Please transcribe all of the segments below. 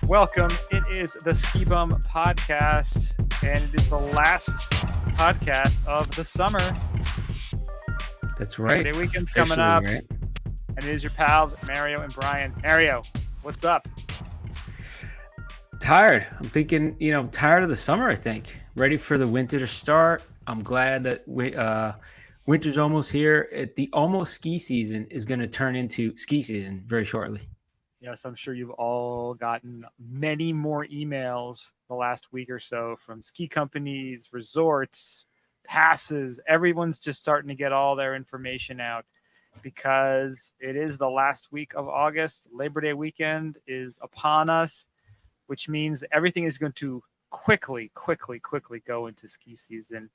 Welcome. It is the Ski Bum Podcast, and it is the last podcast of the summer. That's right. Labor Day weekend's coming up, right? and it is your pals, Mario and Brian. Mario, what's up? Tired. I'm thinking, tired of the summer, I think. Ready for the winter to start. I'm glad that winter's almost here. The almost ski season is going to turn into ski season very shortly. Yes, I'm sure you've all gotten many more emails the last week or so from ski companies, resorts, passes. Everyone's just starting to get all their information out because it is the last week of August. Labor Day weekend is upon us, which means that everything is going to quickly go into ski season.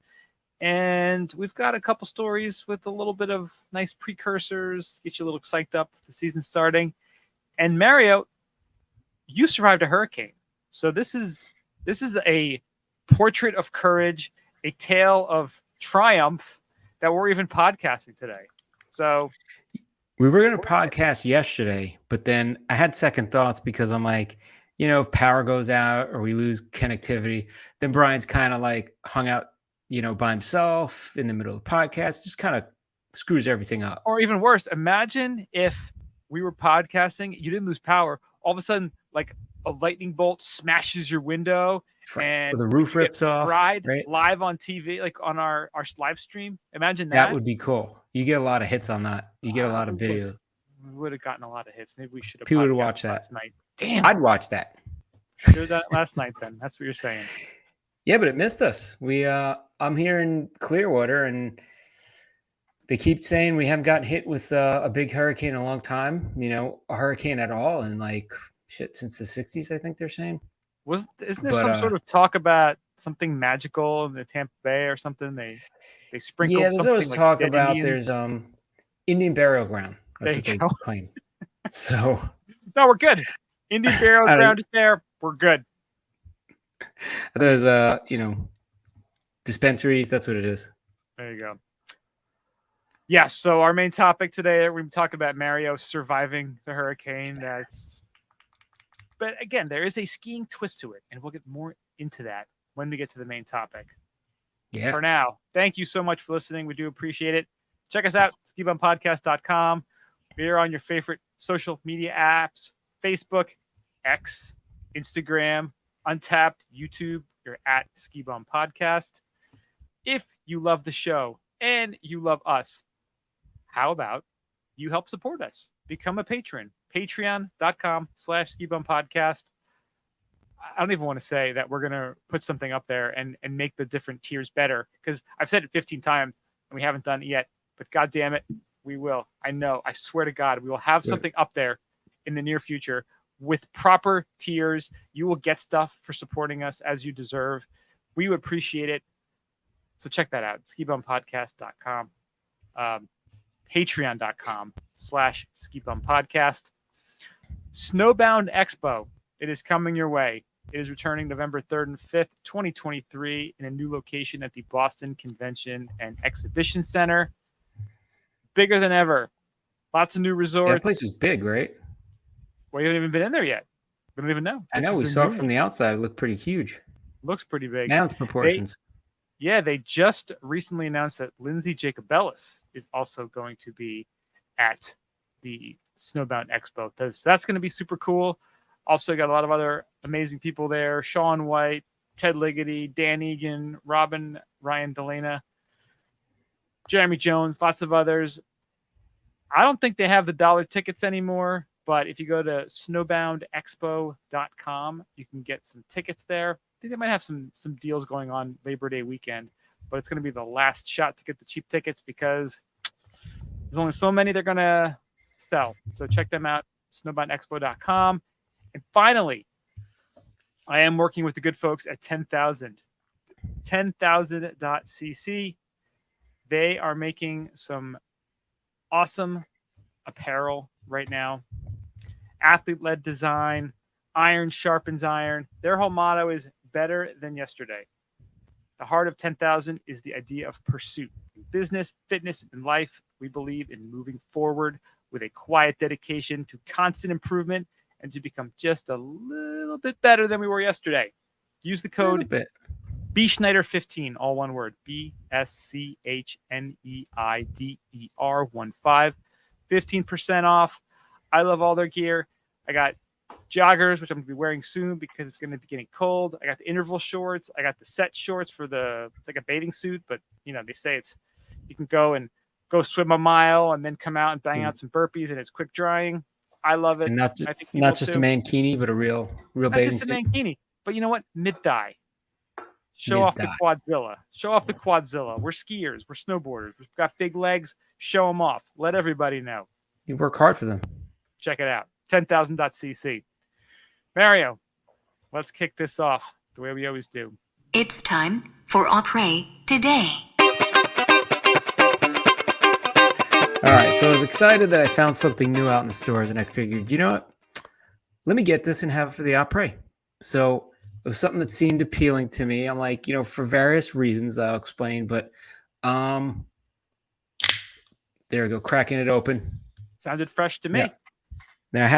And we've got a couple stories with a little bit of nice precursors, get you a little psyched up for the season starting. And Mario, you survived a hurricane. So this is a portrait of courage, a tale of triumph that we're even podcasting today. So we were going to podcast yesterday, but then I had second thoughts because I'm like, if power goes out or we lose connectivity, then Brian's kind of like hung out, by himself in the middle of the podcast, just kind of screws everything up. Or even worse, imagine if we were podcasting, you didn't lose power. All of a sudden, like a lightning bolt smashes your window and the roof rips off, right? Live on TV, like on our live stream. Imagine that. That would be cool. You get a lot of hits on that. You get a lot of video. We would have gotten a lot of hits. Maybe we should have. People would watch that last night. Damn, I'd watch that. Should have done it last night. Then that's what you're saying. Yeah, but it missed us. I'm here in Clearwater, and they keep saying we haven't gotten hit with a big hurricane in a long time, a hurricane at all. And since the 60s, I think they're saying. Isn't there some sort of talk about something magical in the Tampa Bay or something? They sprinkled something. Yeah, there's always like talk about Indians. There's Indian burial ground. That's what they claim. So. No, we're good. Indian burial ground is there. We're good. There's dispensaries. That's what it is. There you go. Yes, so our main topic today, we're going to talk about Mario surviving the hurricane. But again, there is a skiing twist to it, and we'll get more into that when we get to the main topic. Yeah. For now, thank you so much for listening. We do appreciate it. Check us out, skibumpodcast.com. We're on your favorite social media apps, Facebook, X, Instagram, Untapped, YouTube. You're at Ski Bum Podcast. If you love the show and you love us, how about you help support us? Become a patron. Patreon.com/skibumpodcast. I don't even want to say that we're going to put something up there and make the different tiers better, because I've said it 15 times and we haven't done it yet. But God damn it, we will. I know. I swear to God, we will have something up there in the near future with proper tiers. You will get stuff for supporting us as you deserve. We would appreciate it. So check that out. skibumpodcast.com. Patreon.com/skibumpodcast. Snowbound Expo. It is coming your way. It is returning November 3rd and 5th, 2023 in a new location at the Boston Convention and Exhibition Center. Bigger than ever. Lots of new resorts. That place is big, right? Well, you haven't even been in there yet. We don't even know. I know. We saw it from the outside. It looked pretty huge. Looks pretty big. Now it's proportions. They just recently announced that Lindsay Jacobellis is also going to be at the Snowbound Expo. So that's going to be super cool. Also got a lot of other amazing people there. Sean White, Ted Ligety, Dan Egan, Ryan Delana, Jeremy Jones, lots of others. I don't think they have the dollar tickets anymore, but if you go to snowboundexpo.com, you can get some tickets there. I think they might have some deals going on Labor Day weekend, but it's going to be the last shot to get the cheap tickets because there's only so many they're going to sell. So check them out, snowboundexpo.com. And finally, I am working with the good folks at 10,000. 10,000.cc. They are making some awesome apparel right now. Athlete-led design. Iron sharpens iron. Their whole motto is better than yesterday. The heart of 10,000 is the idea of pursuit. In business, fitness, and life, we believe in moving forward with a quiet dedication to constant improvement and to become just a little bit better than we were yesterday. Use the A little code bit. BSchneider15, all one word, BSCHNEIDER15, 15% off. I love all their gear. I got joggers, which I'm going to be wearing soon because it's going to be getting cold. I got the interval shorts. I got the set shorts for it's like a bathing suit, but they say you can go swim a mile and then come out and bang out some burpees, and it's quick drying. I love it. And not I think not just a mankini, but a real not bathing just a suit. mankini, but you know what? Mid-thigh. Show off the quadzilla. Show off the quadzilla. We're skiers. We're snowboarders. We've got big legs. Show them off. Let everybody know. You work hard for them. Check it out. 10,000.cc. Mario, let's kick this off the way we always do. It's time for Après Today. All right, so I was excited that I found something new out in the stores, and I figured, you know what? Let me get this and have it for the après. So it was something that seemed appealing to me. I'm like, for various reasons that I'll explain, but there we go, cracking it open. Sounded fresh to me. Yeah. Now I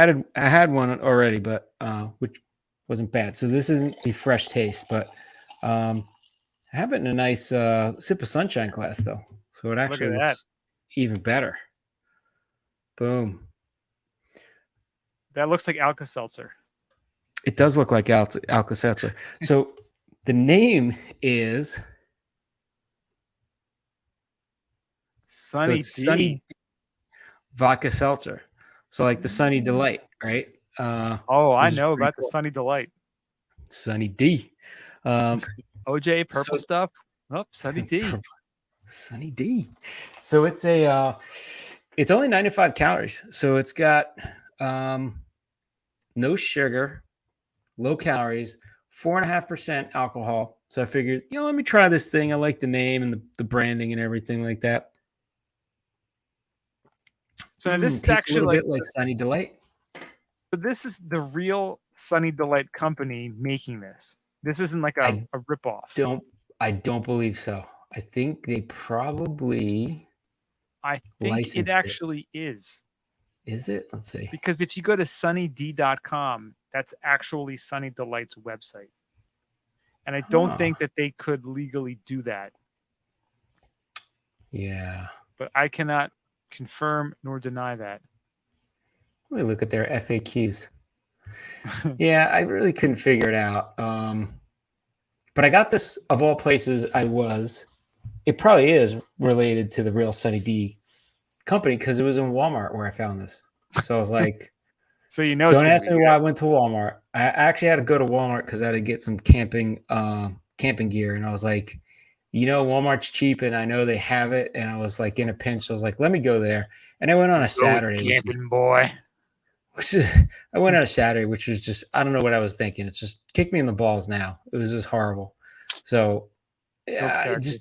had one already, but which wasn't bad. So this isn't the fresh taste, but I have it in a nice sip of sunshine glass though. So it actually looks even better. Boom. That looks like Alka-Seltzer. It does look like Alka-Seltzer. So the name is Sunny D. Vodka Seltzer. So like the Sunny Delight, right? I know about the Sunny Delight. Sunny D. OJ, purple stuff. Oh, Sunny D. Sunny D. So it's it's only 95 calories. So it's got no sugar, low calories, 4.5% alcohol. So I figured, let me try this thing. I like the name and the branding and everything like that. So now this is tastes actually a little bit like Sunny Delight. But this is the real Sunny Delight company making this. This isn't like a ripoff. I don't believe so. I think they probably. I think it actually is. Is it? Let's see. Because if you go to sunnyd.com, that's actually Sunny Delight's website. And I don't think that they could legally do that. Yeah. But I cannot confirm nor deny that. Let me look at their FAQs. Yeah, I really couldn't figure it out. But I got this, of all places it probably is related to the real Sunny D company because it was in Walmart where I found this. So I was like, so don't ask me why I went to Walmart. I actually had to go to Walmart because I had to get some camping gear. And I was like, Walmart's cheap and I know they have it. And I was like in a pinch. So I was like, let me go there. And I went on a Saturday. I went on a Saturday, which was just, I don't know what I was thinking. It's just kick me in the balls now. It was just horrible. So just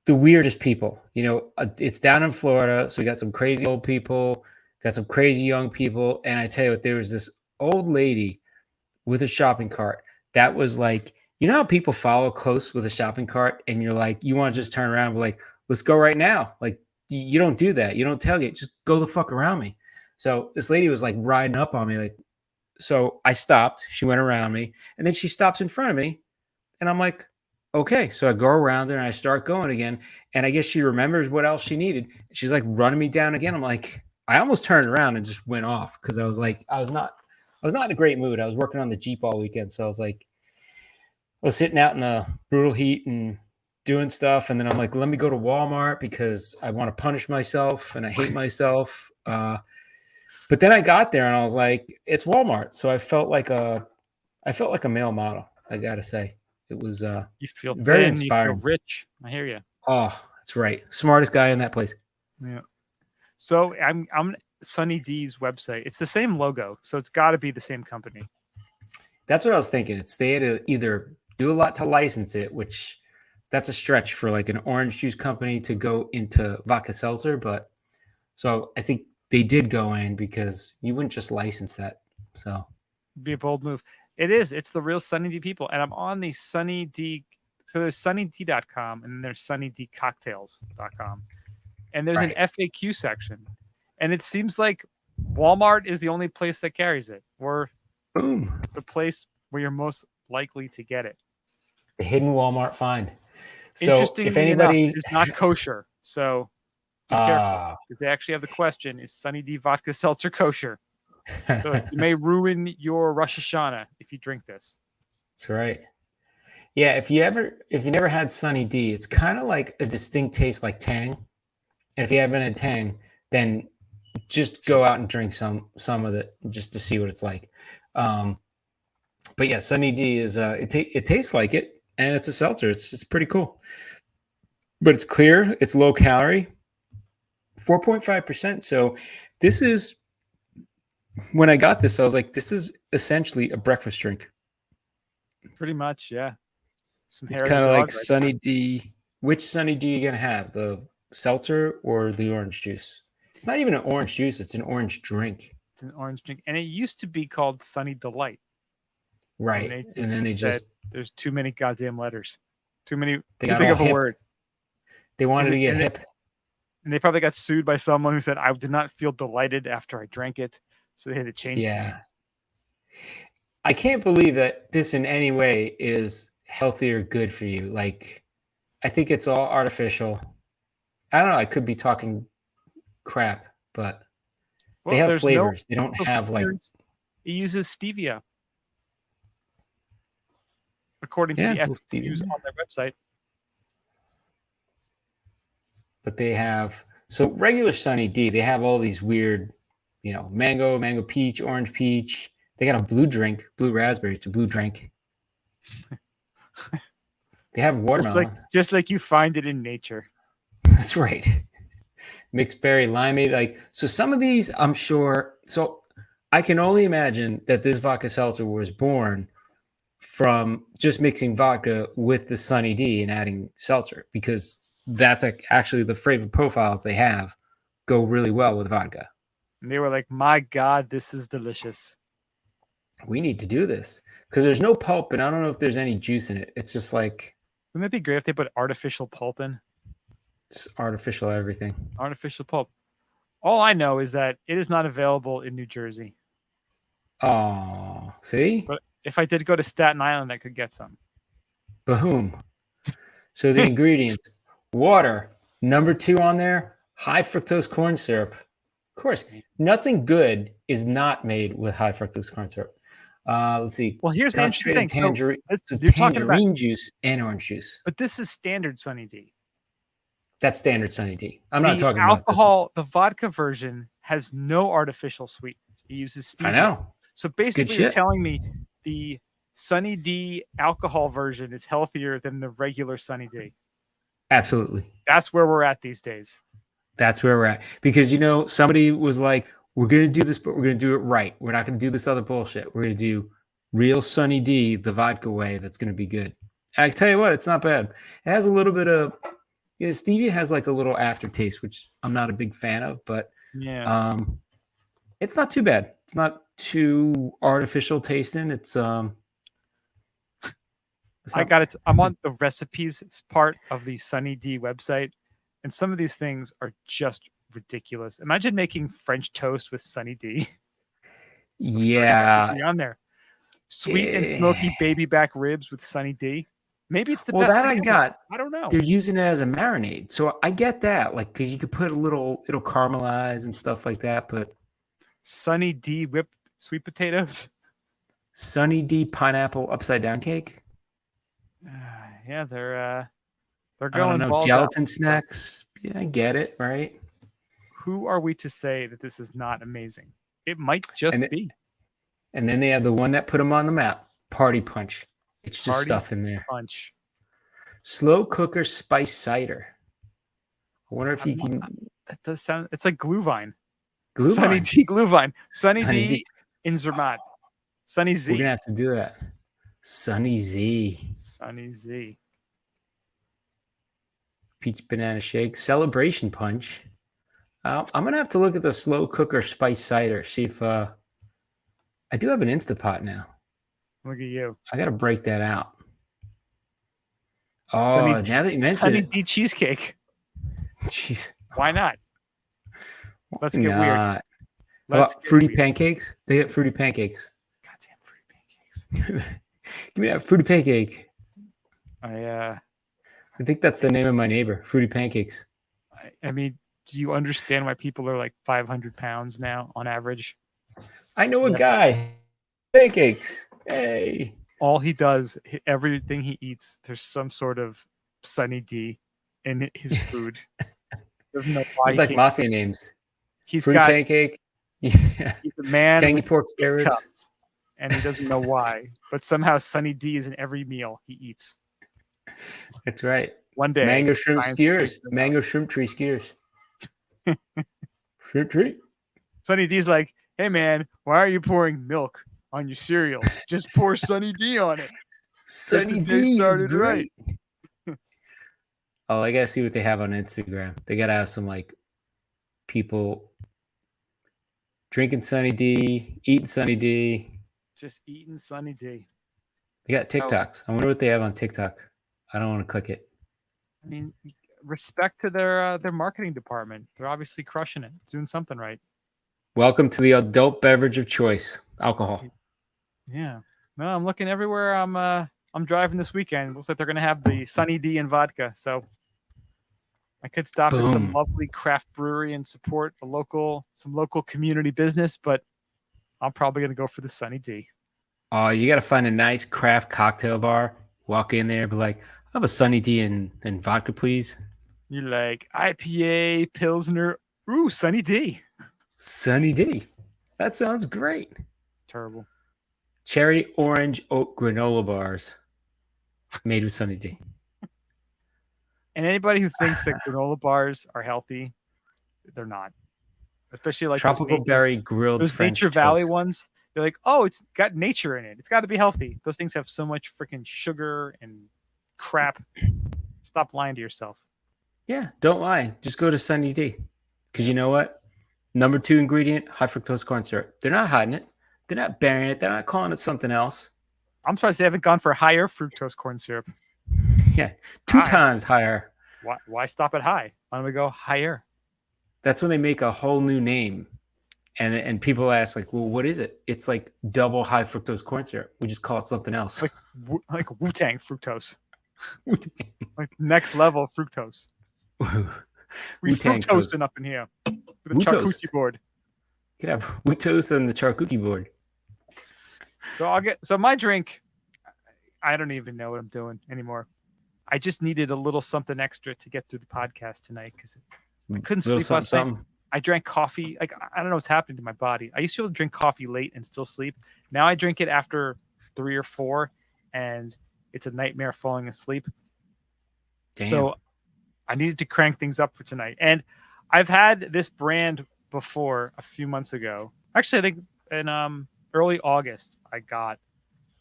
the weirdest people, it's down in Florida. So we got some crazy old people, got some crazy young people. And I tell you what, there was this old lady with a shopping cart that was like, how people follow close with a shopping cart and you're like, you want to just turn around and be like, let's go right now. Like you don't do that. You don't tailgate, just go the fuck around me. So this lady was like riding up on me. So I stopped, she went around me and then she stops in front of me and I'm like, okay. So I go around her and I start going again. And I guess she remembers what else she needed. She's like running me down again. I'm like, I almost turned around and just went off. Cause I was like, I was not in a great mood. I was working on the Jeep all weekend. So I was sitting out in the brutal heat and doing stuff. And then I'm like, let me go to Walmart because I want to punish myself and I hate myself. But then I got there and I was like, it's Walmart. So I felt like a male model. I got to say it was you feel very thin, inspiring. You feel rich. I hear you. Oh, that's right. Smartest guy in that place. Yeah. So I'm Sunny D's website. It's the same logo. So it's got to be the same company. That's what I was thinking. They had to either do a lot to license it, which that's a stretch for like an orange juice company to go into vodka seltzer. But so I think they did go in because you wouldn't just license that. So it'd be a bold move. It is. It's the real Sunny D people. And I'm on the Sunny D. So there's sunnyd.com and then there's sunnydcocktails.com. And there's an FAQ section. And it seems like Walmart is the only place that carries it, or Boom. the place where you're most likely to get it. The hidden Walmart find. So Interestingly if anybody, enough, it's not kosher. So be careful. Because they actually have the question: is Sunny D vodka seltzer kosher? So you may ruin your Rosh Hashanah if you drink this. That's right. Yeah, if you never had Sunny D, it's kind of like a distinct taste like Tang. And if you haven't had Tang, then just go out and drink some of it just to see what it's like. But yeah, Sunny D is it tastes like it, and it's a seltzer. It's pretty cool, but it's clear. It's low calorie, 4.5%. So this is when I got this, I was like, this is essentially a breakfast drink. Pretty much, yeah. It's kind of like Sunny D. Which Sunny D are you gonna have? The seltzer or the orange juice? It's not even an orange juice. It's an orange drink. It's an orange drink, and it used to be called Sunny Delight. Right, and then they just there's too many goddamn letters, too big of a word. They wanted to get hip, and they probably got sued by someone who said I did not feel delighted after I drank it, so they had to change the name. I can't believe that this in any way is healthy or good for you. Like, I think it's all artificial. I don't know. I could be talking crap, but they have flavors. They don't have like. It uses stevia, according to the FAQs on their website. But they have regular Sunny D. They have all these weird, mango peach, orange peach. They got a blue drink, blue raspberry. It's a blue drink. They have watermelon. Just like you find it in nature. That's right. Mixed berry limeade. So some of these, I'm sure. So I can only imagine that this vodka seltzer was born from just mixing vodka with the Sunny D and adding seltzer, because that's actually the flavor profiles they have go really well with vodka. And they were like, my God, this is delicious. We need to do this because there's no pulp, and I don't know if there's any juice in it. It's just like. Wouldn't it be great if they put artificial pulp in? It's artificial everything. Artificial pulp. All I know is that it is not available in New Jersey. Oh, see? But if I did go to Staten Island, I could get some. Boom. So the ingredients: water, number 2 on there, high fructose corn syrup. Of course, nothing good is not made with high fructose corn syrup. Let's see. Well, here's the interesting thing. Tangerine juice and orange juice. But this is standard Sunny D. That's standard Sunny D. I'm not talking alcohol, about this. The vodka version has no artificial sweeteners. It uses stevia. I know. So basically, you're telling me the Sunny D alcohol version is healthier than the regular Sunny D. Absolutely. That's where we're at these days. That's where we're at. Because, somebody was like, we're going to do this, but we're going to do it right. We're not going to do this other bullshit. We're going to do real Sunny D, the vodka way. That's going to be good. And I tell you what, it's not bad. It has a little bit of, stevia has like a little aftertaste, which I'm not a big fan of, but it's not too bad. It's not too artificial tasting. It's I got it. I'm on the recipes part of the Sunny D website, and some of these things are just ridiculous. Imagine making French toast with Sunny D. Yeah. On there. Sweet and smoky baby back ribs with Sunny D. Maybe it's the best that thing I ever. got. I don't know. They're using it as a marinade. So I get that. Because you could put it'll caramelize and stuff like that, but Sunny D whipped sweet potatoes. Sunny D pineapple upside down cake. Yeah, they're going. I don't know, gelatin snacks. Yeah, I get it, right? Who are we to say that this is not amazing? It might just be. And then they have the one that put them on the map, Party Punch. It's just stuff in there. Punch. Slow cooker spice cider. I wonder if you can. That does sound. It's like Glühwein. Sunny D Glühwein. Sunny D in Zermatt. Sunny Z. We're gonna have to do that. Sunny Z. Sunny Z. Peach banana shake. Celebration punch. I'm gonna have to look at the slow cooker spice cider. See if I do have an Instapot now. Look at you. I gotta break that out. Oh, now that you mentioned Sunny D cheesecake. Jeez. Why not? Let's get weird. How about fruity pancakes? They get fruity pancakes. Goddamn fruity pancakes. Give me that fruity pancake. I think that's the name of my neighbor, Fruity Pancakes. I mean, do you understand why people are like 500 pounds now on average? I know a guy. Pancakes. Hey. All he does, everything he eats, there's some sort of Sunny D in his food. Doesn't know why. It's like mafia names. He's Fruity got pancake. Yeah. He's a man Tangy with pork spare ribs. cups, and he doesn't know why. But somehow Sunny D is in every meal he eats. That's right. One day, mango shrimp skewers. Mango shrimp tree skewers. Shrimp tree. Sunny D's like, hey man, why are you pouring milk on your cereal? Just pour Sunny D on it. Sunny D started right. Oh, I gotta see what they have on Instagram. They gotta have some like people drinking Sunny D, eating Sunny D. Just eating Sunny D. They got TikToks. I wonder what they have on TikTok. I don't want to click it. I mean, respect to their marketing department. They're obviously crushing it, doing something right. Welcome to the adult beverage of choice, alcohol. Yeah. No, I'm looking everywhere. I'm driving this weekend. Looks like they're gonna have the Sunny D and vodka. So I could stop at some lovely craft brewery and support some local community business, but I'm probably gonna go for the Sunny D. Oh, you gotta find a nice craft cocktail bar. Walk in there, be like, I have a Sunny D and vodka, please. You like IPA, Pilsner, ooh, Sunny D. Sunny D. That sounds great. Terrible. Cherry orange oat granola bars made with Sunny D. And anybody who thinks that granola bars are healthy, they're not. Especially like tropical berry grilled those French Nature Valley toast. ones. They're like, oh, it's got nature in it. It's got to be healthy. Those things have so much freaking sugar and crap. Stop lying to yourself. Yeah, don't lie. Just go to Sunny D. Because you know what? Number 2 ingredient, high fructose corn syrup. They're not hiding it. They're not burying it. They're not calling it something else. I'm surprised they haven't gone for higher fructose corn syrup. Yeah, 2 times higher. Why stop at high? Why don't we go higher? That's when they make a whole new name. And people ask, like, well, what is it? It's like double high fructose corn syrup. We just call it something else. Like Wu-Tang fructose. Like next level fructose. We fructosing up in here. With a charcuterie board. You could have Wu-Toast on the charcuterie board. So my drink, I don't even know what I'm doing anymore. I just needed a little something extra to get through the podcast tonight because I couldn't sleep last night. I drank coffee. Like, I don't know what's happening to my body. I used to be able to drink coffee late and still sleep. Now I drink it after 3 or 4, and it's a nightmare falling asleep. Damn. So I needed to crank things up for tonight. And I've had this brand before a few months ago. Actually, I think in early August, I got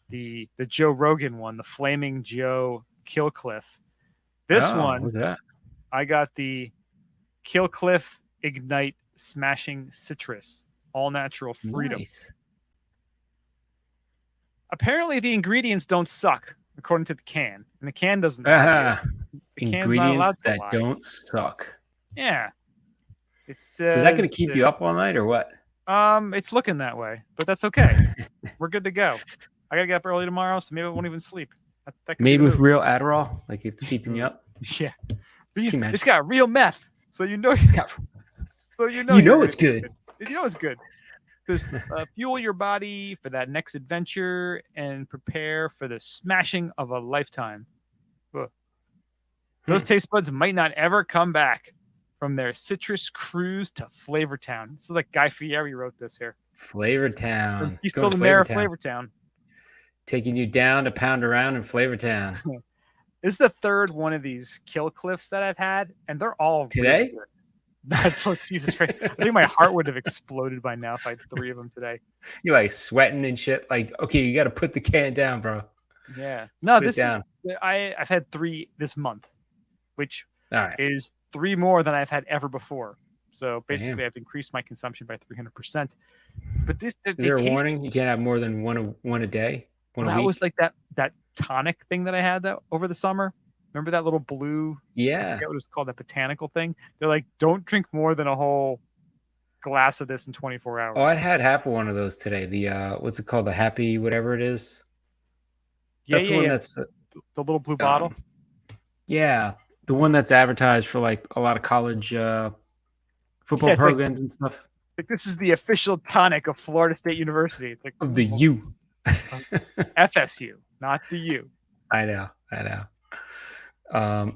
the Joe Rogan one, the Flaming Joe Killcliff. This one, I got the Killcliff Ignite Smashing Citrus, all natural freedom. Nice. Apparently, the ingredients don't suck according to the can, and the can doesn't. Ingredients that don't suck. Yeah. So is that going to keep you up all night or what? It's looking that way, but that's okay. We're good to go. I gotta get up early tomorrow, so maybe I won't even sleep. Made with real Adderall, like it's keeping you up. Yeah, it's got real meth, so you know it's got. So you know it's good. You know it's good. Just fuel your body for that next adventure and prepare for the smashing of a lifetime. Ugh. Those taste buds might not ever come back from their citrus cruise to Flavortown. This is like Guy Fieri wrote this here. Flavortown. He's still the mayor of Flavortown. Taking you down to pound around in Flavortown. This is the third one of these Killcliffs that I've had, and they're all today. Really oh, Jesus Christ! I think my heart would have exploded by now if I had 3 of them today. You're like sweating and shit. Like, okay, you got to put the can down, bro. Yeah. No, this is. I've had 3 this month, which is 3 more than I've had ever before. So basically, I've increased my consumption by 300%. But this is there a warning? You can't have more than one a day. That was like that tonic thing that I had over the summer. Remember that little blue? Yeah. I forget what it's called, that botanical thing. They're like, don't drink more than a whole glass of this in 24 hours. Oh, I had half of one of those today. The what's it called? The Happy whatever it is. That's the one that's the little blue bottle. Yeah, the one that's advertised for like a lot of college football programs and stuff. Like this is the official tonic of Florida State University. It's like of the U. FSU, not the U. I know.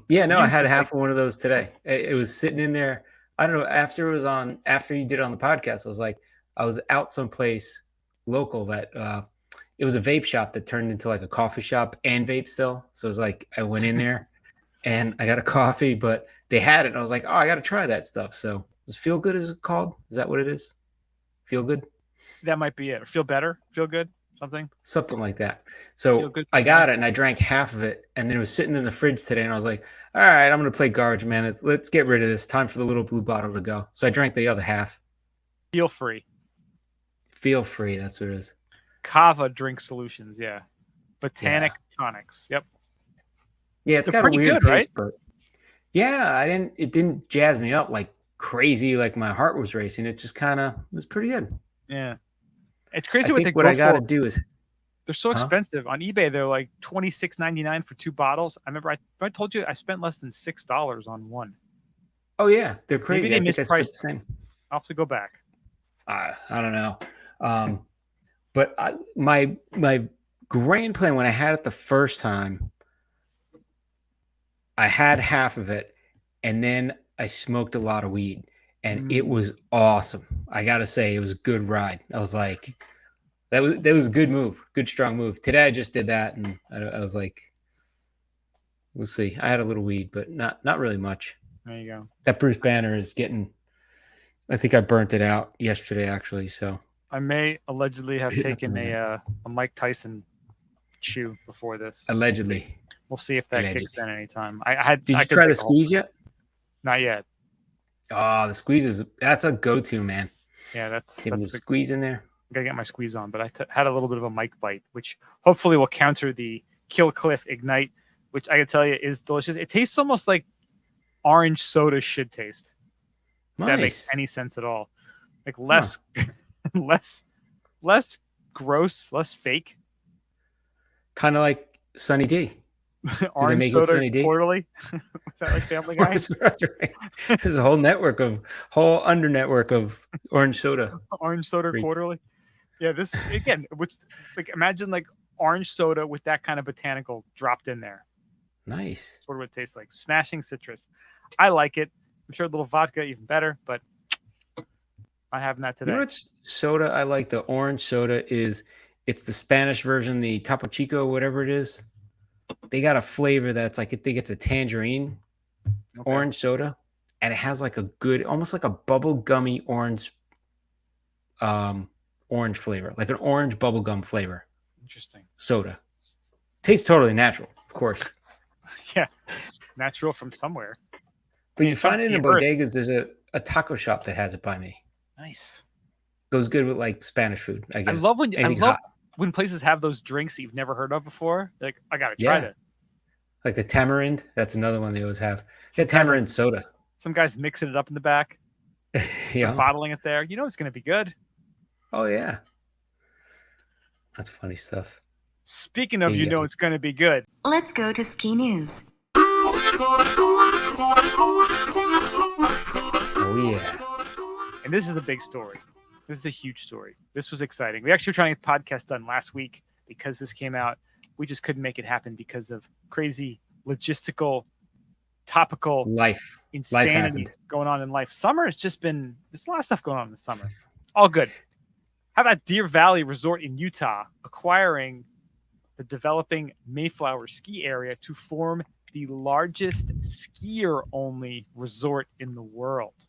Yeah, no, I had half of one of those today. It was sitting in there. I don't know. After you did it on the podcast, I was out someplace local that it was a vape shop that turned into like a coffee shop and vape still. So it was like I went in there and I got a coffee, but they had it. And I was like, oh, I got to try that stuff. So is Feel Good is it called? Is that what it is? Feel Good? That might be it. Or Feel Better? Feel Good? Something like that. So I got it and I drank half of it, and then it was sitting in the fridge today, and I was like, all right, I'm going to play garbage, man. Let's get rid of this. Time for the little blue bottle to go. So I drank the other half. Feel free. That's what it is. Kava drink solutions. Yeah. Botanic tonics. Yep. Yeah, it's got a weird taste, right? But yeah, it didn't jazz me up like crazy, like my heart was racing. It just it was pretty good. Yeah. It's crazy what I got to do is they're so expensive on eBay. They're like $26.99 for 2 bottles. I remember I told you I spent less than $6 on one. Oh yeah, they're crazy. Maybe they mispriced the same. I'll have to go back. I don't know. But my grand plan when I had it the first time, I had half of it, and then I smoked a lot of weed. And it was awesome. I gotta say, it was a good ride. I was like, that was a good move, good strong move. Today I just did that, and I was like, we'll see. I had a little weed, but not really much. There you go. That Bruce Banner is getting. I think I burnt it out yesterday, actually. So I may allegedly have taken a Mike Tyson chew before this. Allegedly. We'll see if that kicks in anytime. Did you try the squeeze yet? Not yet. Oh, the squeeze that's a go-to, man. Yeah, that's the squeeze in there. I gotta get my squeeze on, but I had a little bit of a mic bite, which hopefully will counter the Kill Cliff Ignite, which I can tell you is delicious. It tastes almost like orange soda should taste. Nice. If that makes any sense at all. Like less gross, less fake. Kind of like Sunny D. Orange Soda Quarterly. Was that like Family Guy? That's right. There's a whole under network of Orange Soda. Orange Soda Quarterly. Yeah, this again, which like imagine like orange soda with that kind of botanical dropped in there. Nice. Sort of what it tastes like. Smashing citrus. I like it. I'm sure a little vodka even better, but I'm having that today. You know what's soda I like? The orange soda it's the Spanish version, the Topo Chico, whatever it is. They got a flavor that's like I think it's a tangerine orange soda, and it has like a good, almost like a bubble gummy orange flavor, like an orange bubble gum flavor. Interesting. Soda. Tastes totally natural, of course. Yeah, natural from somewhere. But you find it in bodegas. There's a taco shop that has it by me. Nice. Goes good with like Spanish food, I guess. I love when places have those drinks that you've never heard of before. Like, I gotta try that. Like the tamarind. That's another one they always have. Yeah, tamarind soda. Some guys mixing it up in the back. Yeah. Bottling it there. You know it's gonna be good. Oh yeah. That's funny stuff. Speaking of you know it's gonna be good. Let's go to ski news. Oh yeah. And this is a big story. This is a huge story. This was exciting. We actually were trying to get the podcast done last week because this came out. We just couldn't make it happen because of crazy logistical, topical insanity going on in life. Summer has just been, there's a lot of stuff going on in the summer. All good. How about Deer Valley Resort in Utah acquiring the developing Mayflower ski area to form the largest skier-only resort in the world?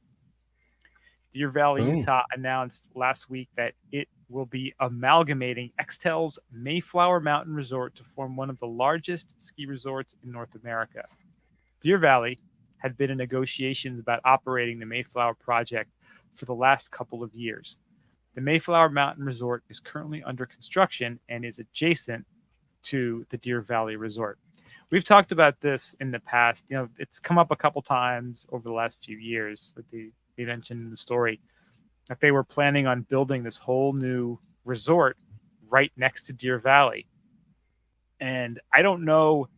Deer Valley, Utah announced last week that it will be amalgamating Extel's Mayflower Mountain Resort to form one of the largest ski resorts in North America. Deer Valley had been in negotiations about operating the Mayflower project for the last couple of years. The Mayflower Mountain Resort is currently under construction and is adjacent to the Deer Valley Resort. We've talked about this in the past. You know, it's come up a couple times over the last few years that they mentioned in the story. that they were planning on building this whole new resort right next to Deer Valley. And I don't know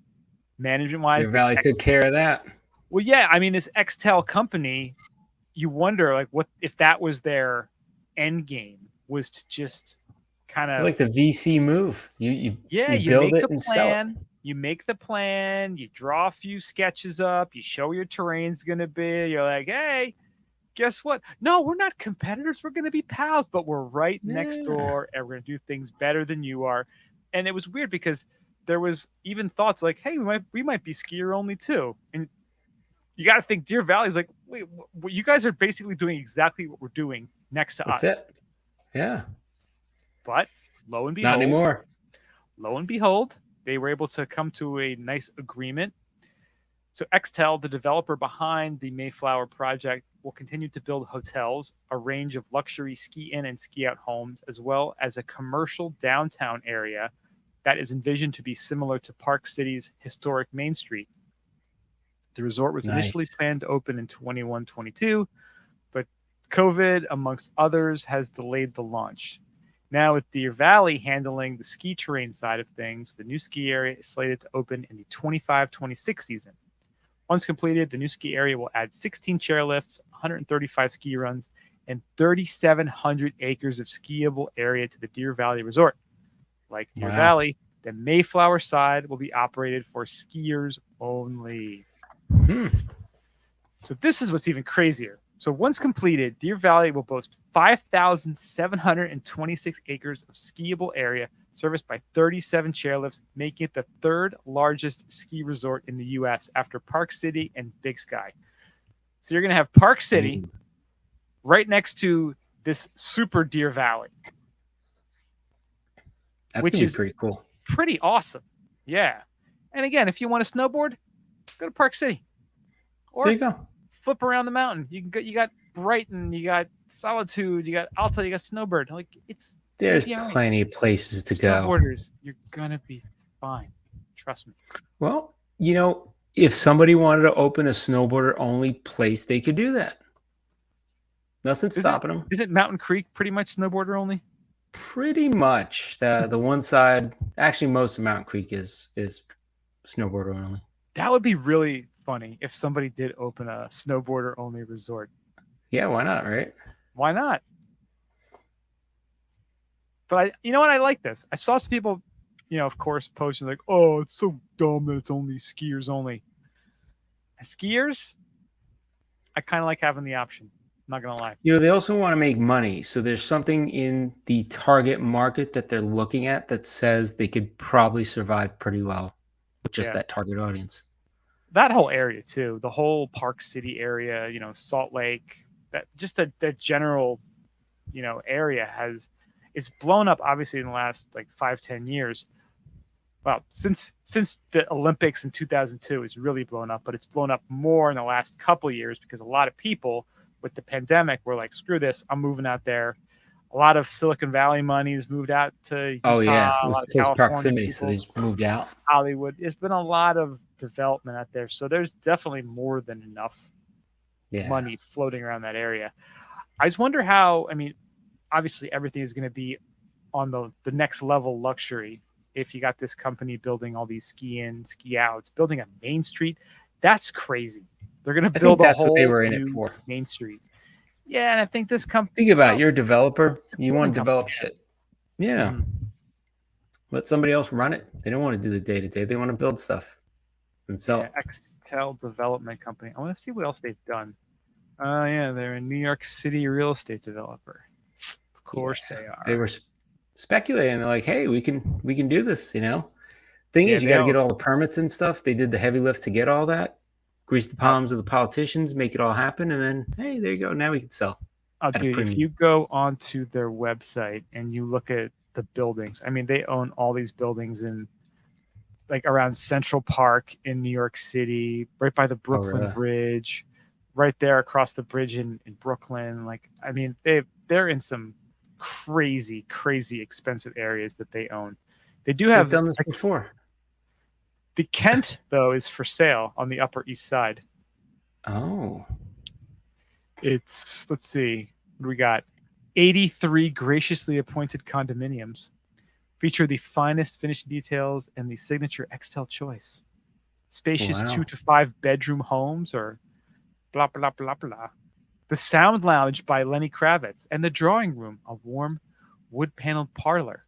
management wise. Deer Valley took care of that. Well, yeah, I mean, this Xtel company, you wonder like what if that was their end game, was to just kind of It's like the VC move. You make build it the and sell it. plan. You make the plan, you draw a few sketches up, you show where your terrain's going to be. You're like, hey, guess what? No, we're not competitors. We're going to be pals, but we're right next door and we're going to do things better than you are. And it was weird because there was even thoughts like, hey, we might be skier only too. And you got to think Deer Valley is like, wait, you guys are basically doing exactly what we're doing next to us. That's it. Yeah. But lo and behold, not anymore. Lo and behold, they were able to come to a nice agreement. So Xtel, the developer behind the Mayflower project, will continue to build hotels, a range of luxury ski-in and ski-out homes, as well as a commercial downtown area that is envisioned to be similar to Park City's historic Main Street. The resort was initially planned to open in 21-22, but COVID, amongst others, has delayed the launch. Now, with Deer Valley handling the ski terrain side of things, the new ski area is slated to open in the 25-26 season. Once completed, the new ski area will add 16 chairlifts, 135 ski runs, and 3,700 acres of skiable area to the Deer Valley Resort. Like Deer Valley, the Mayflower side will be operated for skiers only. So this is what's even crazier. So once completed, Deer Valley will boast 5,726 acres of skiable area serviced by 37 chairlifts, making it the third largest ski resort in the U.S. after Park City and Big Sky. So you're going to have Park City right next to this super Deer Valley. Which is pretty cool. Pretty awesome. Yeah. And again, if you want to snowboard, go to Park City. Or there you go. Flip around the mountain. You got Brighton, you got Solitude, you got Alta, you got Snowbird. Like there's plenty of places to go. Snowboarders, you're gonna be fine. Trust me. Well, if somebody wanted to open a snowboarder only place, they could do that. Nothing's stopping them. Is it Mountain Creek pretty much snowboarder only? Pretty much. The one side, actually, most of Mountain Creek is snowboarder only. That would be really funny if somebody did open a snowboarder only resort. Yeah, why not, right? Why not? But you know what? I like this. I saw some people, of course, posting like, "Oh, it's so dumb that it's only skiers only." As skiers, I kind of like having the option. I'm not gonna lie. They also want to make money, so there's something in the target market that they're looking at that says they could probably survive pretty well with just that target audience. That whole area too, the whole Park City area, Salt Lake, that general, area it's blown up obviously in the last like 5-10 years. Well, since the Olympics in 2002, it's really blown up, but it's blown up more in the last couple of years because a lot of people with the pandemic were like, screw this, I'm moving out there. A lot of Silicon Valley money has moved out to Utah. Oh yeah, it was close proximity, so they just moved out. Hollywood. It's been a lot of development out there, so there's definitely more than enough money floating around that area. I just wonder how. I mean, obviously everything is going to be on the next level luxury. If you got this company building all these ski-in, ski-outs, building a Main Street, that's crazy. They're going to build that's what they were in it for. Main Street. Yeah, and I think this company. Think about it. You're a developer. You want to develop shit. Yeah. Let somebody else run it. They don't want to do the day-to-day. They want to build stuff and sell it. Xtel Development Company. I want to see what else they've done. They're a New York City real estate developer. Of course they are. They were speculating. They're like, hey, we can do this, Thing is, you got to get all the permits and stuff. They did the heavy lift to get all that. Grease the palms of the politicians, make it all happen, and then, hey, there you go. Now we can sell. Oh, dude, if you go onto their website and you look at the buildings, I mean, they own all these buildings in, like, around Central Park in New York City, right by the Brooklyn Bridge, right there across the bridge in Brooklyn. Like, I mean, they're in some crazy, crazy expensive areas that they own. They do have done this before. The Kent, though, is for sale on the Upper East Side. Oh. Let's see, what do we got? 83 graciously appointed condominiums feature the finest finishing details and the signature Xtel choice. Spacious Wow. 2 to 5 bedroom homes or blah, blah, blah, blah. The Sound Lounge by Lenny Kravitz and the Drawing Room, a warm wood-paneled parlor.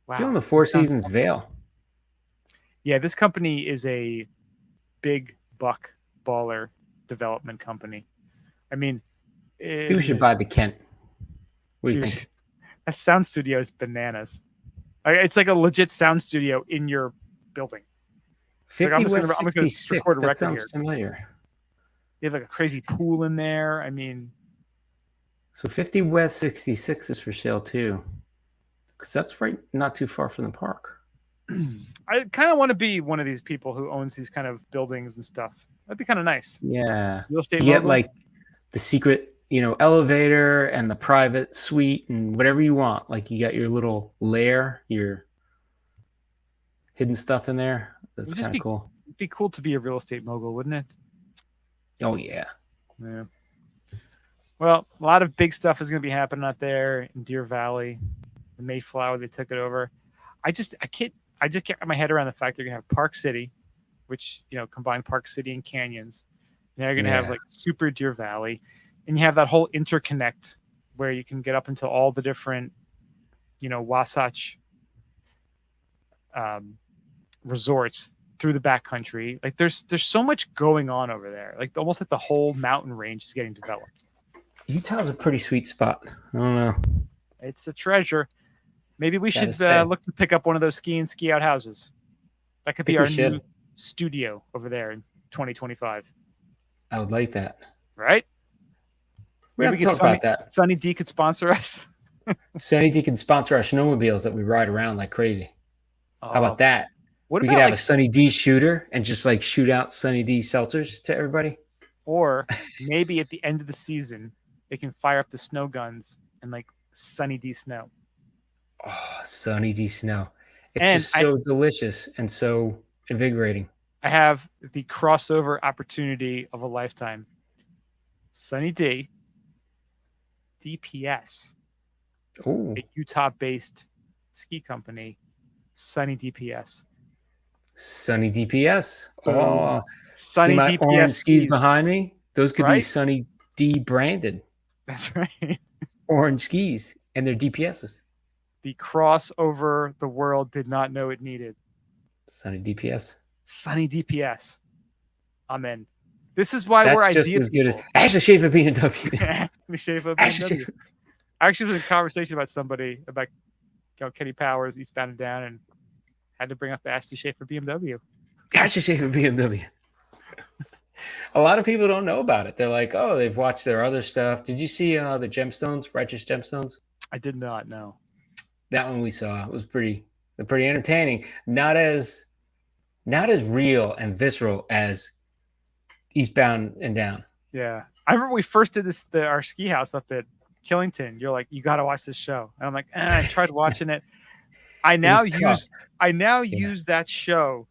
Wow. Feeling the Four Seasons Vale. Yeah, this company is a big buck baller development company. I mean, I think we should buy the Kent. What do you think? That sound studio is bananas. It's like a legit sound studio in your building. 50 Like, West I'm gonna 66. record a That record sounds here. familiar. You have like a crazy pool in there. I mean, So 50 West 66 is for sale too, because that's right, not too far from the park. I kind of want to be one of these people who owns these kind of buildings and stuff. That'd be kind of nice. Yeah, Real estate you get mogul. like the secret, elevator and the private suite and whatever you want. Like you got your little lair, your hidden stuff in there. That's It'd just kind of cool. It'd be cool to be a real estate mogul, wouldn't it? Oh yeah. Yeah. Well, a lot of big stuff is going to be happening out there in Deer Valley. The Mayflower, they took it over. I just can't wrap my head around the fact they're going to have Park City, which, combine Park City and canyons. And they're going to have like Super Deer Valley. And you have that whole interconnect where you can get up into all the different, Wasatch resorts through the backcountry. Like there's so much going on over there. Like almost like the whole mountain range is getting developed. Utah's a pretty sweet spot. I don't know. It's a treasure. Maybe we should look to pick up one of those ski out houses. That could be our new studio over there in 2025. I would like that. Right? Maybe we can talk about that. Sunny D could sponsor us. Sunny D can sponsor our snowmobiles that we ride around like crazy. How about that? We could have a Sunny D shooter and just like shoot out Sunny D seltzers to everybody. Or maybe at the end of the season, they can fire up the snow guns and like Sunny D snow. Oh, Sunny D snow. It's just so delicious and so invigorating. I have the crossover opportunity of a lifetime. Sunny D, DPS, a Utah-based ski company, Sunny DPS. Sunny DPS. Oh, Sunny see my DPS orange skis behind me? Those could be right? Sunny D branded. That's right. Orange skis, and they're DPSs. The crossover the world did not know it needed. Sunny DPS. Sunny DPS. I'm in. This is why we're just idea as good people. as Ashley Schaefer BMW. Ashley Schaefer BMW. I actually was in a conversation about somebody about Kenny Powers, Eastbound and Down, and had to bring up the Ashley Schaefer BMW. Ashley Schaefer BMW. A lot of people don't know about it. They're like, oh, they've watched their other stuff. Did you see the Gemstones, Righteous Gemstones? I did not know. That one we saw. It was pretty entertaining. Not as real and visceral as Eastbound and Down. Yeah. I remember we first did our ski house up at Killington. You're like, you got to watch this show. And I'm like, I tried watching it. I now use that show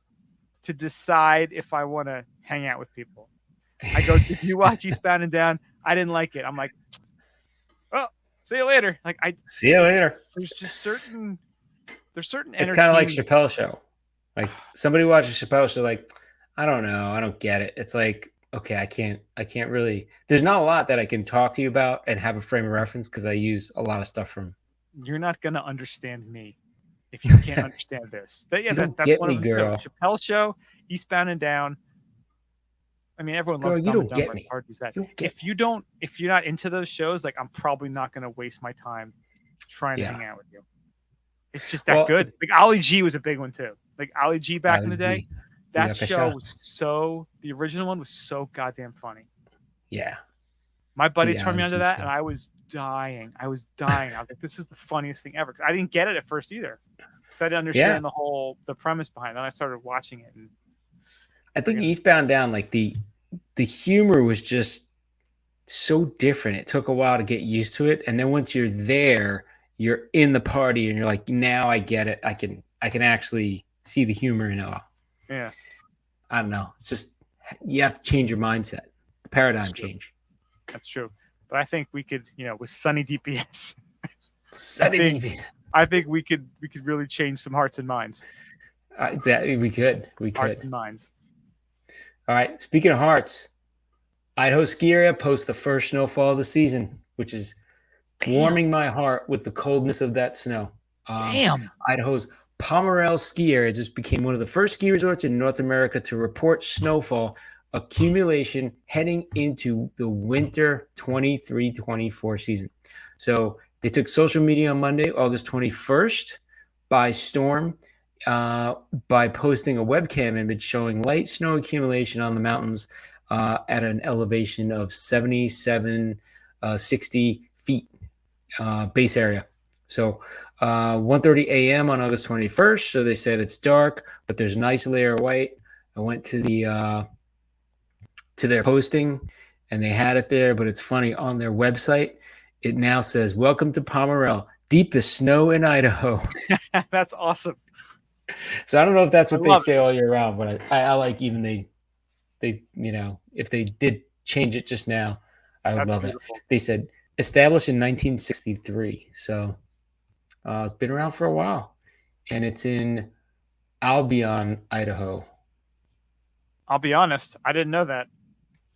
to decide if I want to hang out with people. I go, did you watch Eastbound and Down? I didn't like it. I'm like, well, see you later. Like see you later. There's certain. It's kind of like Chappelle's show. Like somebody watches Chappelle's show, like, I don't know, I don't get it. It's like, okay, I can't really. There's not a lot that I can talk to you about and have a frame of reference because I use a lot of stuff from. You're not gonna understand me if you can't understand this. But that's one of them. Girl. Chappelle's show, Eastbound and Down. I mean, everyone loves Dumb and Dumber. Hard is that. If you're not into those shows, like I'm probably not gonna waste my time trying to hang out with you. It's just that good. Like Ali G was a big one too. Like Ali G back in the day. That show was the original one was so goddamn funny. Yeah. My buddy turned me onto that and I was dying. I was like, this is the funniest thing ever. I didn't get it at first either. Because I didn't understand the premise behind it. Then I started watching it. And I think Eastbound Down, like the humor was just so different. It took a while to get used to it. And then once you're there, you're in the party and you're like, now I get it. I can actually see the humor in it all. Yeah. I don't know. It's just, you have to change your mindset. The paradigm change. That's true. but I think we could, with Sunny DPS, Sunny I think we could really change some hearts and minds. we could. Hearts and minds. All right. Speaking of hearts, Idaho ski area posts the first snowfall of the season, which is warming my heart with the coldness of that snow. Damn. Idaho's Pomerelle ski area just became one of the first ski resorts in North America to report snowfall accumulation heading into the winter 23-24 season. So they took social media on Monday, August 21st, by storm by posting a webcam image showing light snow accumulation on the mountains at an elevation of 60 feet base area. So 1:30 a.m. on August 21st. So they said it's dark, but there's a nice layer of white. I went to their posting, and they had it there. But it's funny, on their website, it now says, "Welcome to Pomerelle, deepest snow in Idaho." That's awesome. So I don't know if that's what they say all year round, but I like even they if they did change it just now, I would love beautiful. It. They said established in 1963, so it's been around for a while, and it's in Albion, Idaho. I'll be honest, I didn't know that.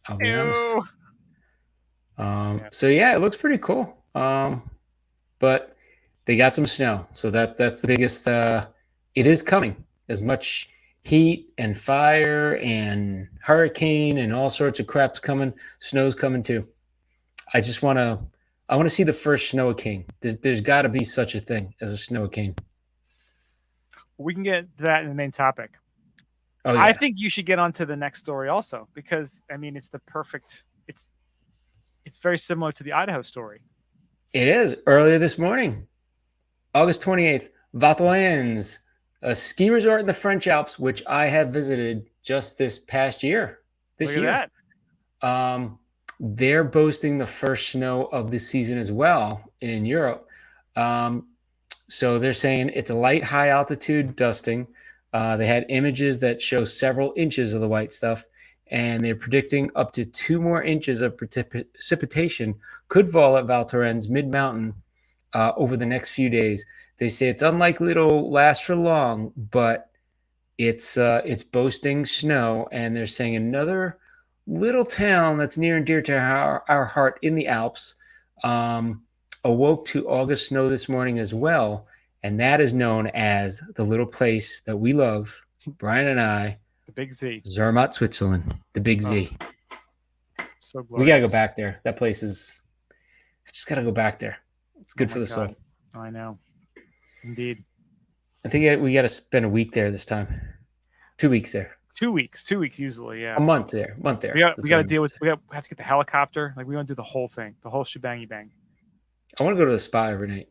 I'll be honest. So yeah, it looks pretty cool. But they got some snow, so that's the biggest. It is coming. As much heat and fire and hurricane and all sorts of crap's coming. Snow's coming too. I want to see the first snow king. There's got to be such a thing as a snow king. We can get to that in the main topic. Oh, yeah. I think you should get on to the next story also, because I mean it's the perfect. It's very similar to the Idaho story. It is. Earlier this morning, August 28th, Vautoins, a ski resort in the French Alps, which I have visited just this past year. Look at that. They're boasting the first snow of the season as well in Europe. So they're saying it's a light, high altitude dusting. They had images that show several inches of the white stuff, and they're predicting up to 2 more inches of precipitation could fall at Val Thorens mid-mountain over the next few days. They say it's unlikely it'll last for long, but it's boasting snow, and they're saying another little town that's near and dear to our heart in the Alps awoke to August snow this morning as well, and that is known as the little place that we love, Brian and I, the Big Z, Zermatt, Switzerland, the Big Z. So glorious. We gotta go back there. That place is. I just gotta go back there. It's good for the soul. I know, indeed. I think we got to spend a week there this time. 2 weeks there. 2 weeks easily. Yeah. A month there. We got to deal with. We have to get the helicopter. Like we want to do the whole thing, the whole shebangy bang. I want to go to the spa every night.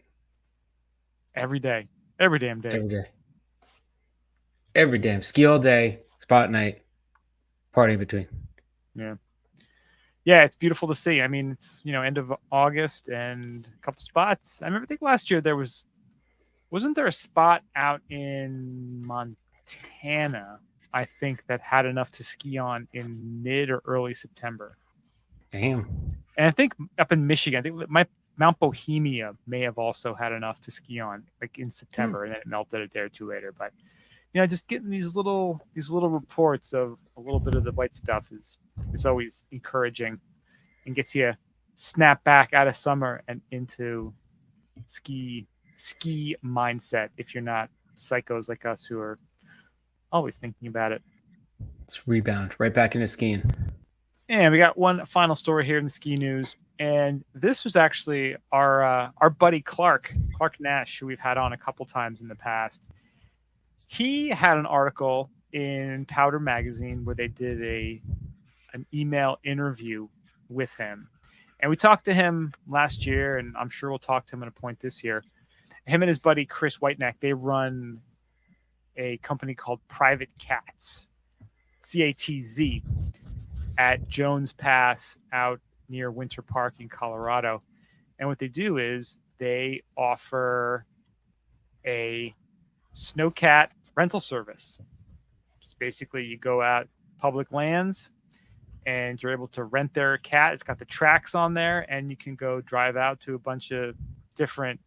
Every day. Every damn day. Every day. Every damn ski all day, spa at night, party in between. Yeah. Yeah, it's beautiful to see. I mean, it's end of August and a couple spots. I think last year wasn't there a spot out in Montana, I think, that had enough to ski on in mid or early September. Damn. And I think up in Michigan, I think Mount Bohemia may have also had enough to ski on, like in September, and then it melted a day or two later. But just getting these little reports of a little bit of the white stuff is always encouraging, and gets you snap back out of summer and into ski mindset. If you're not psychos like us who are always thinking about it, let's rebound right back into skiing. And we got one final story here in the ski news, and this was actually our buddy Clarke Nash, who we've had on a couple times in the past. He had an article in Powder Magazine where they did an email interview with him, and we talked to him last year, and I'm sure we'll talk to him at a point this year. Him and his buddy Chris Whiteneck, they run a company called Private Cats, CATZ, at Jones Pass out near Winter Park in Colorado. And what they do is they offer a snowcat rental service. Basically, you go out public lands and you're able to rent their cat. It's got the tracks on there, and you can go drive out to a bunch of different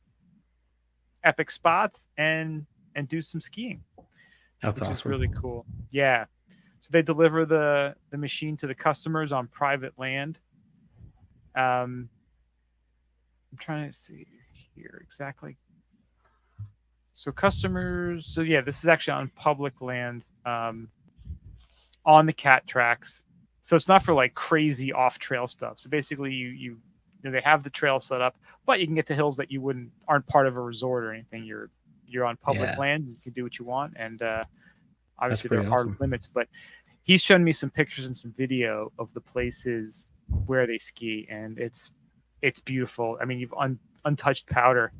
epic spots and do some skiing. That's which awesome. is really cool. Yeah. So they deliver the machine to the customers on private land. I'm trying to see here exactly. So customers. So yeah, this is actually on public land, on the cat tracks. So it's not for like crazy off trail stuff. So basically, you know, they have the trail set up, but you can get to hills that you aren't part of a resort or anything. You're on public land. You can do what you want, and obviously there are awesome. limits. But he's shown me some pictures and some video of the places where they ski, and it's beautiful. I mean, you've untouched powder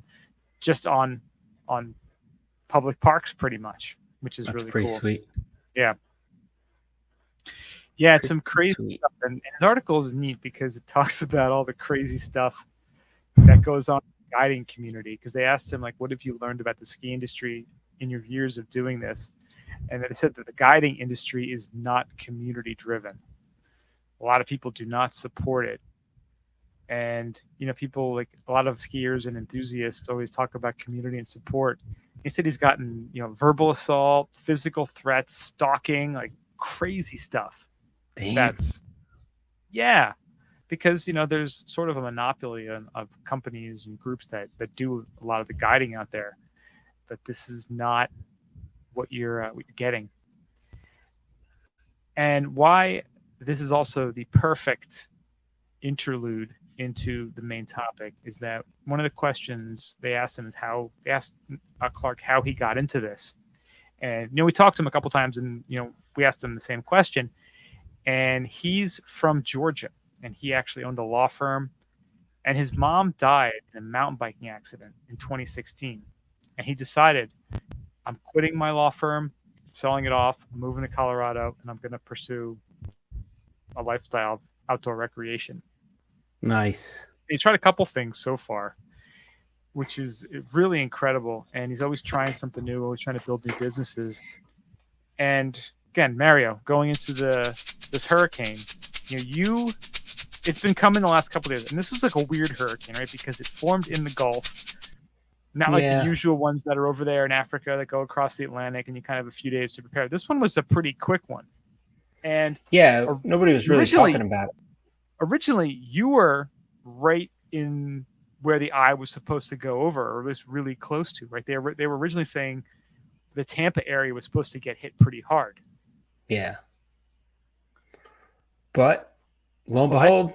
just on public parks, pretty much, which is really pretty cool. Sweet. Yeah. Yeah, it's some crazy stuff. And his article is neat because it talks about all the crazy stuff that goes on in the guiding community. Because they asked him, like, what have you learned about the ski industry in your years of doing this? And they said that the guiding industry is not community driven. A lot of people do not support it. And, you know, people, like a lot of skiers and enthusiasts always talk about community and support. He said he's gotten, you know, verbal assault, physical threats, stalking, like crazy stuff. Damn. Yeah, because, you know, there's sort of a monopoly of companies and groups that do a lot of the guiding out there, but this is not what you're getting. And why this is also the perfect interlude into the main topic is that one of the questions they asked him is Clarke how he got into this. And, you know, we talked to him a couple times, and, you know, we asked him the same question. And he's from Georgia, and he actually owned a law firm. And his mom died in a mountain biking accident in 2016. And he decided, I'm quitting my law firm, selling it off, I'm moving to Colorado, and I'm going to pursue a lifestyle of outdoor recreation. Nice. He's tried a couple things so far, which is really incredible. And he's always trying something new, always trying to build new businesses. And again, Mario, going into this hurricane, you know, it's been coming the last couple of days, and this was like a weird hurricane, right? Because it formed in the Gulf, not like the usual ones that are over there in Africa that go across the Atlantic, and you kind of have a few days to prepare. This one was a pretty quick one, and nobody was really talking about it. Originally, you were right in where the eye was supposed to go over, or at least really close to, right? They were originally saying the Tampa area was supposed to get hit pretty hard. Yeah. But lo and behold,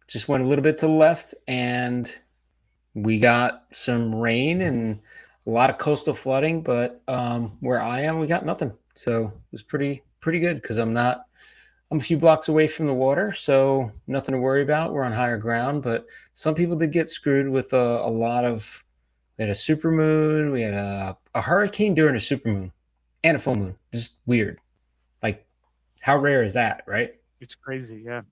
just went a little bit to the left, and we got some rain and a lot of coastal flooding. But where I am, we got nothing. So it was pretty good because I'm a few blocks away from the water, so nothing to worry about. We're on higher ground, but some people did get screwed with a lot of. We had a supermoon. We had a hurricane during a supermoon and a full moon. Just weird. Like, how rare is that, right? It's crazy, yeah.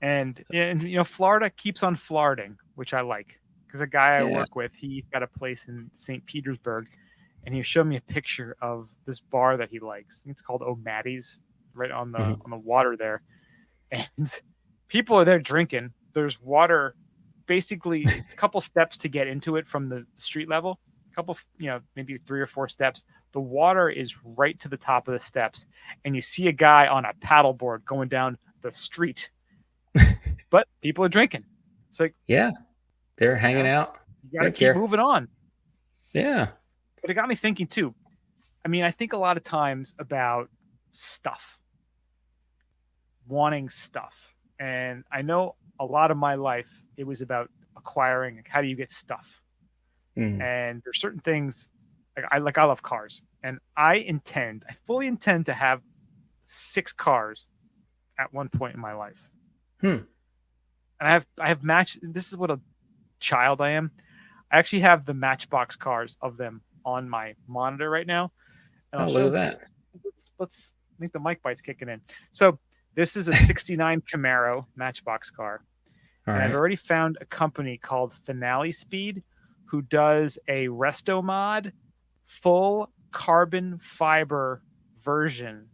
And you know, Florida keeps on Floriding, which I like, because a guy I work with, he's got a place in St. Petersburg, and he showed me a picture of this bar that he likes. I think it's called O'Matty's, right on the water there, and people are there drinking. There's water. Basically, it's a couple steps to get into it from the street level. A couple, you know, maybe 3 or 4 steps. The water is right to the top of the steps, and you see a guy on a paddleboard going down the street. But people are drinking. It's like, they're hanging out. You got to keep moving on. Yeah. But it got me thinking too. I mean, I think a lot of times about stuff, wanting stuff, and I know a lot of my life it was about acquiring. Like, how do you get stuff? And there's certain things I love cars, and I fully intend to have 6 cars at one point in my life. And I have this is what a child I am. I actually have the Matchbox cars of them on my monitor right now. And I'll show look at that. Let's I think the mic bite's kicking in. So this is a 69 Camaro Matchbox car. And I've already found a company called Finale Speed who does a resto mod full carbon fiber version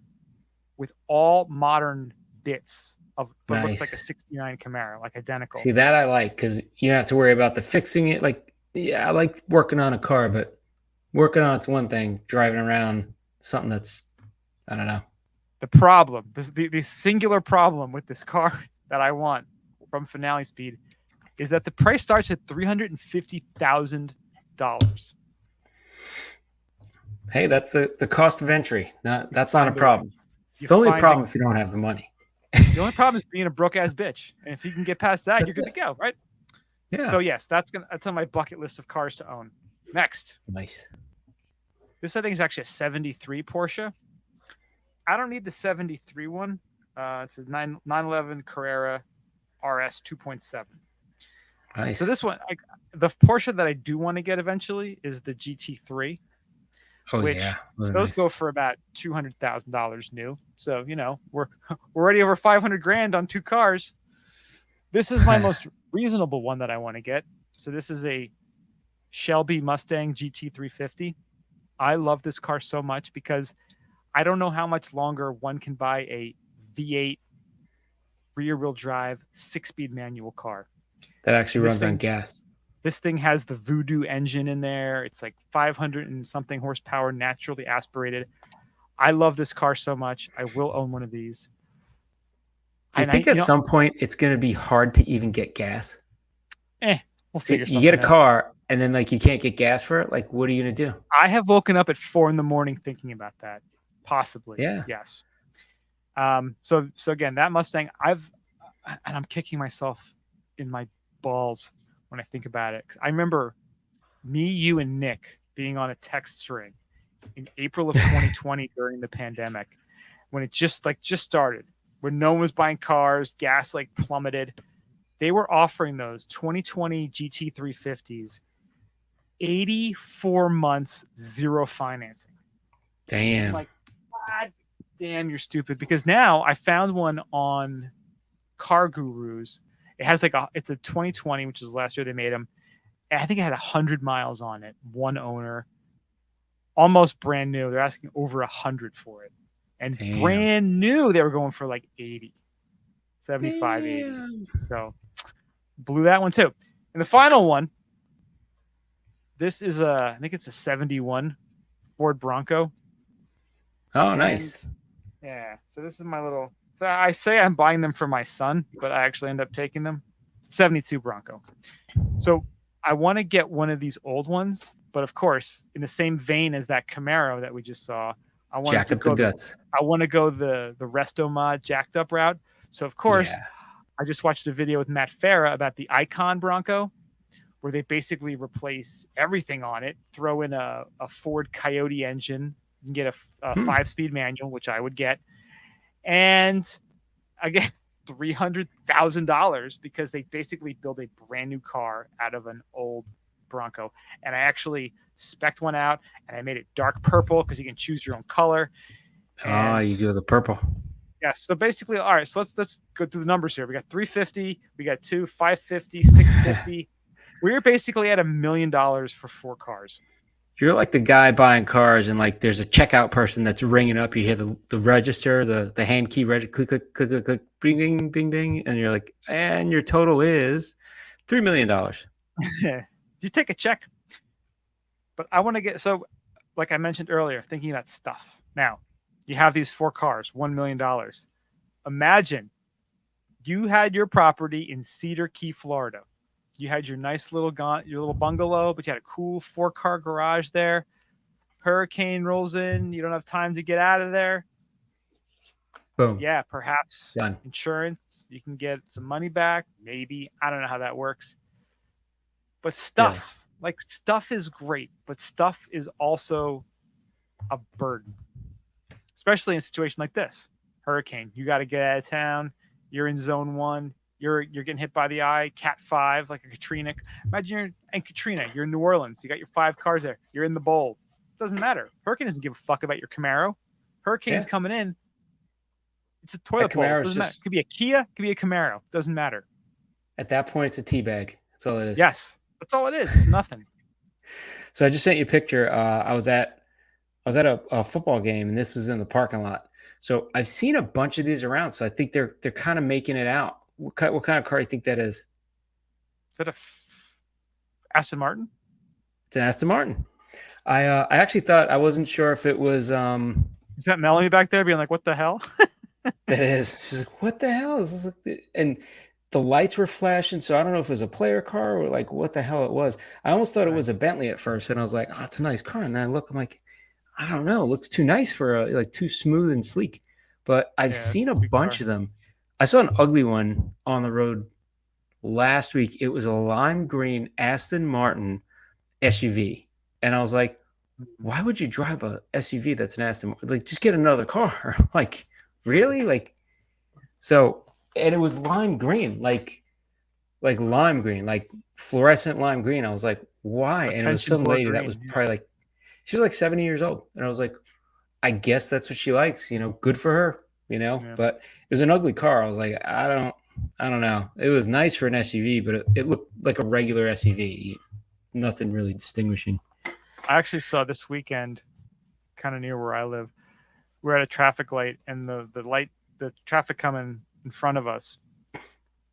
with all modern bits of, but looks like a Nice. 69 Camaro, like identical. See, that I like because you don't have to worry about the fixing it. Like, yeah, I like working on a car, but working on it's one thing. Driving around something that's, I don't know. The problem, the singular problem with this car that I want from Finale Speed is that the price starts at $350,000. Hey, that's the cost of entry. That's not a find a way. problem. It's only a problem if you don't have the money. The only problem is being a broke ass bitch, and if you can get past that, you're good to go, right? Yeah. So yes, that's on my bucket list of cars to own. Next, Nice. this I think is actually a 73 Porsche. I don't need the 73 one. It's a 911 Carrera RS 2.7. Nice. So this one, the Porsche that I do want to get eventually is the GT3. Oh which yeah, those go for about $200,000 new. So we're already over 500 grand on 2 cars. This is my most reasonable one that I want to get. So this is a Shelby Mustang GT350. I love this car so much because I don't know how much longer one can buy a V8 rear-wheel drive 6-speed manual car that actually runs on gas. This thing has the Voodoo engine in there. It's like 500 and something horsepower, naturally aspirated. I love this car so much. I will own one of these. Do you think at some point it's going to be hard to even get gas? We'll figure something out. You get a car and then like you can't get gas for it. Like, what are you going to do? I have woken up at 4 a.m. thinking about that. Possibly. Yeah. Yes. So again, that Mustang, and I'm kicking myself in my balls when I think about it. I remember me, you, and Nick being on a text string in April of 2020 during the pandemic, when it just started, when no one was buying cars, gas like plummeted. They were offering those 2020 GT350s, 84 months, 0 financing. Damn. I'm like, God damn, you're stupid. Because now I found one on Car Gurus. It has it's a 2020, which is last year they made them. I think it had 100 miles on it. One owner, almost brand new. They're asking over 100 for it. And brand new, they were going for like 80, 75, 80. So blew that one too. And the final one, this is I think it's a 71 Ford Bronco. Oh, nice. Yeah. So this is my little, so I say I'm buying them for my son, but I actually end up taking them. 72 Bronco. So I want to get one of these old ones, but of course, in the same vein as that Camaro that we just saw, I want to go the Resto Mod jacked up route. So of course, I just watched a video with Matt Farah about the Icon Bronco, where they basically replace everything on it, throw in a Ford Coyote engine, you can get a 5-speed manual, which I would get, and I get $300,000 because they basically build a brand new car out of an old Bronco. And I actually spec'd one out and I made it dark purple because you can choose your own color. You do the purple. Yeah. So basically, all right. So let's go through the numbers here. We got 350, we got 550, 650. We're basically at $1 million for 4 cars. You're like the guy buying cars and like there's a checkout person that's ringing up. You hear the register, the hand key register, click, click, click, click, bing, ding, bing, ding. And you're like, and your total is $3 million. You take a check. But I want to get, so like I mentioned earlier, thinking about stuff. Now, you have these 4 cars, $1 million. Imagine you had your property in Cedar Key, Florida. You had your nice little bungalow, but you had a cool 4-car garage there. Hurricane rolls in. You don't have time to get out of there. Boom. Yeah, perhaps done. Insurance. You can get some money back. Maybe. I don't know how that works. But stuff, stuff is great, but stuff is also a burden, especially in a situation like this. Hurricane. You got to get out of town. You're in zone 1. You're getting hit by the eye, Cat 5, like a Katrina. Imagine you're in Katrina. You're in New Orleans. You got your 5 cars there. You're in the bowl. Doesn't matter. Hurricane doesn't give a fuck about your Camaro. Hurricane's coming in. It's a toilet bowl. Doesn't matter. It could be a Kia. It could be a Camaro. Doesn't matter. At that point, it's a tea bag. That's all it is. Yes, that's all it is. It's nothing. So I just sent you a picture. I was at a football game, and this was in the parking lot. So I've seen a bunch of these around. So I think they're kind of making it out. What kind of car do you think that is? Is that Aston Martin? It's an Aston Martin. I actually thought, I wasn't sure if it was Is that Melanie back there being like, "What the hell?" that is. She's like, what the hell is this? And the lights were flashing, so I don't know if it was a player car or like what the hell it was. I almost thought it was a Nice. Bentley at first, and I was like, oh, it's a nice car. And then I look, I'm like, I don't know, it looks too nice for like too smooth and sleek. But I've Yeah, it's seen a a sweet bunch car. of them. I saw an ugly one on the road last week. It was a lime green Aston Martin SUV, and I was like, why would you drive a SUV that's an Aston Martin? Like, just get another car. Like, really? Like, so, and it was lime green, like lime green, like fluorescent lime green. I was like, why? And it was Attention some board lady that was green. Yeah. probably like, she was like 70 years old. And I was like, I guess that's what she likes, good for her, Yeah. but it was an ugly car. I was like, I don't know. It was nice for an SUV, but it looked like a regular SUV. Nothing really distinguishing. I actually saw this weekend, kind of near where I live. We're at a traffic light, and the traffic coming in front of us.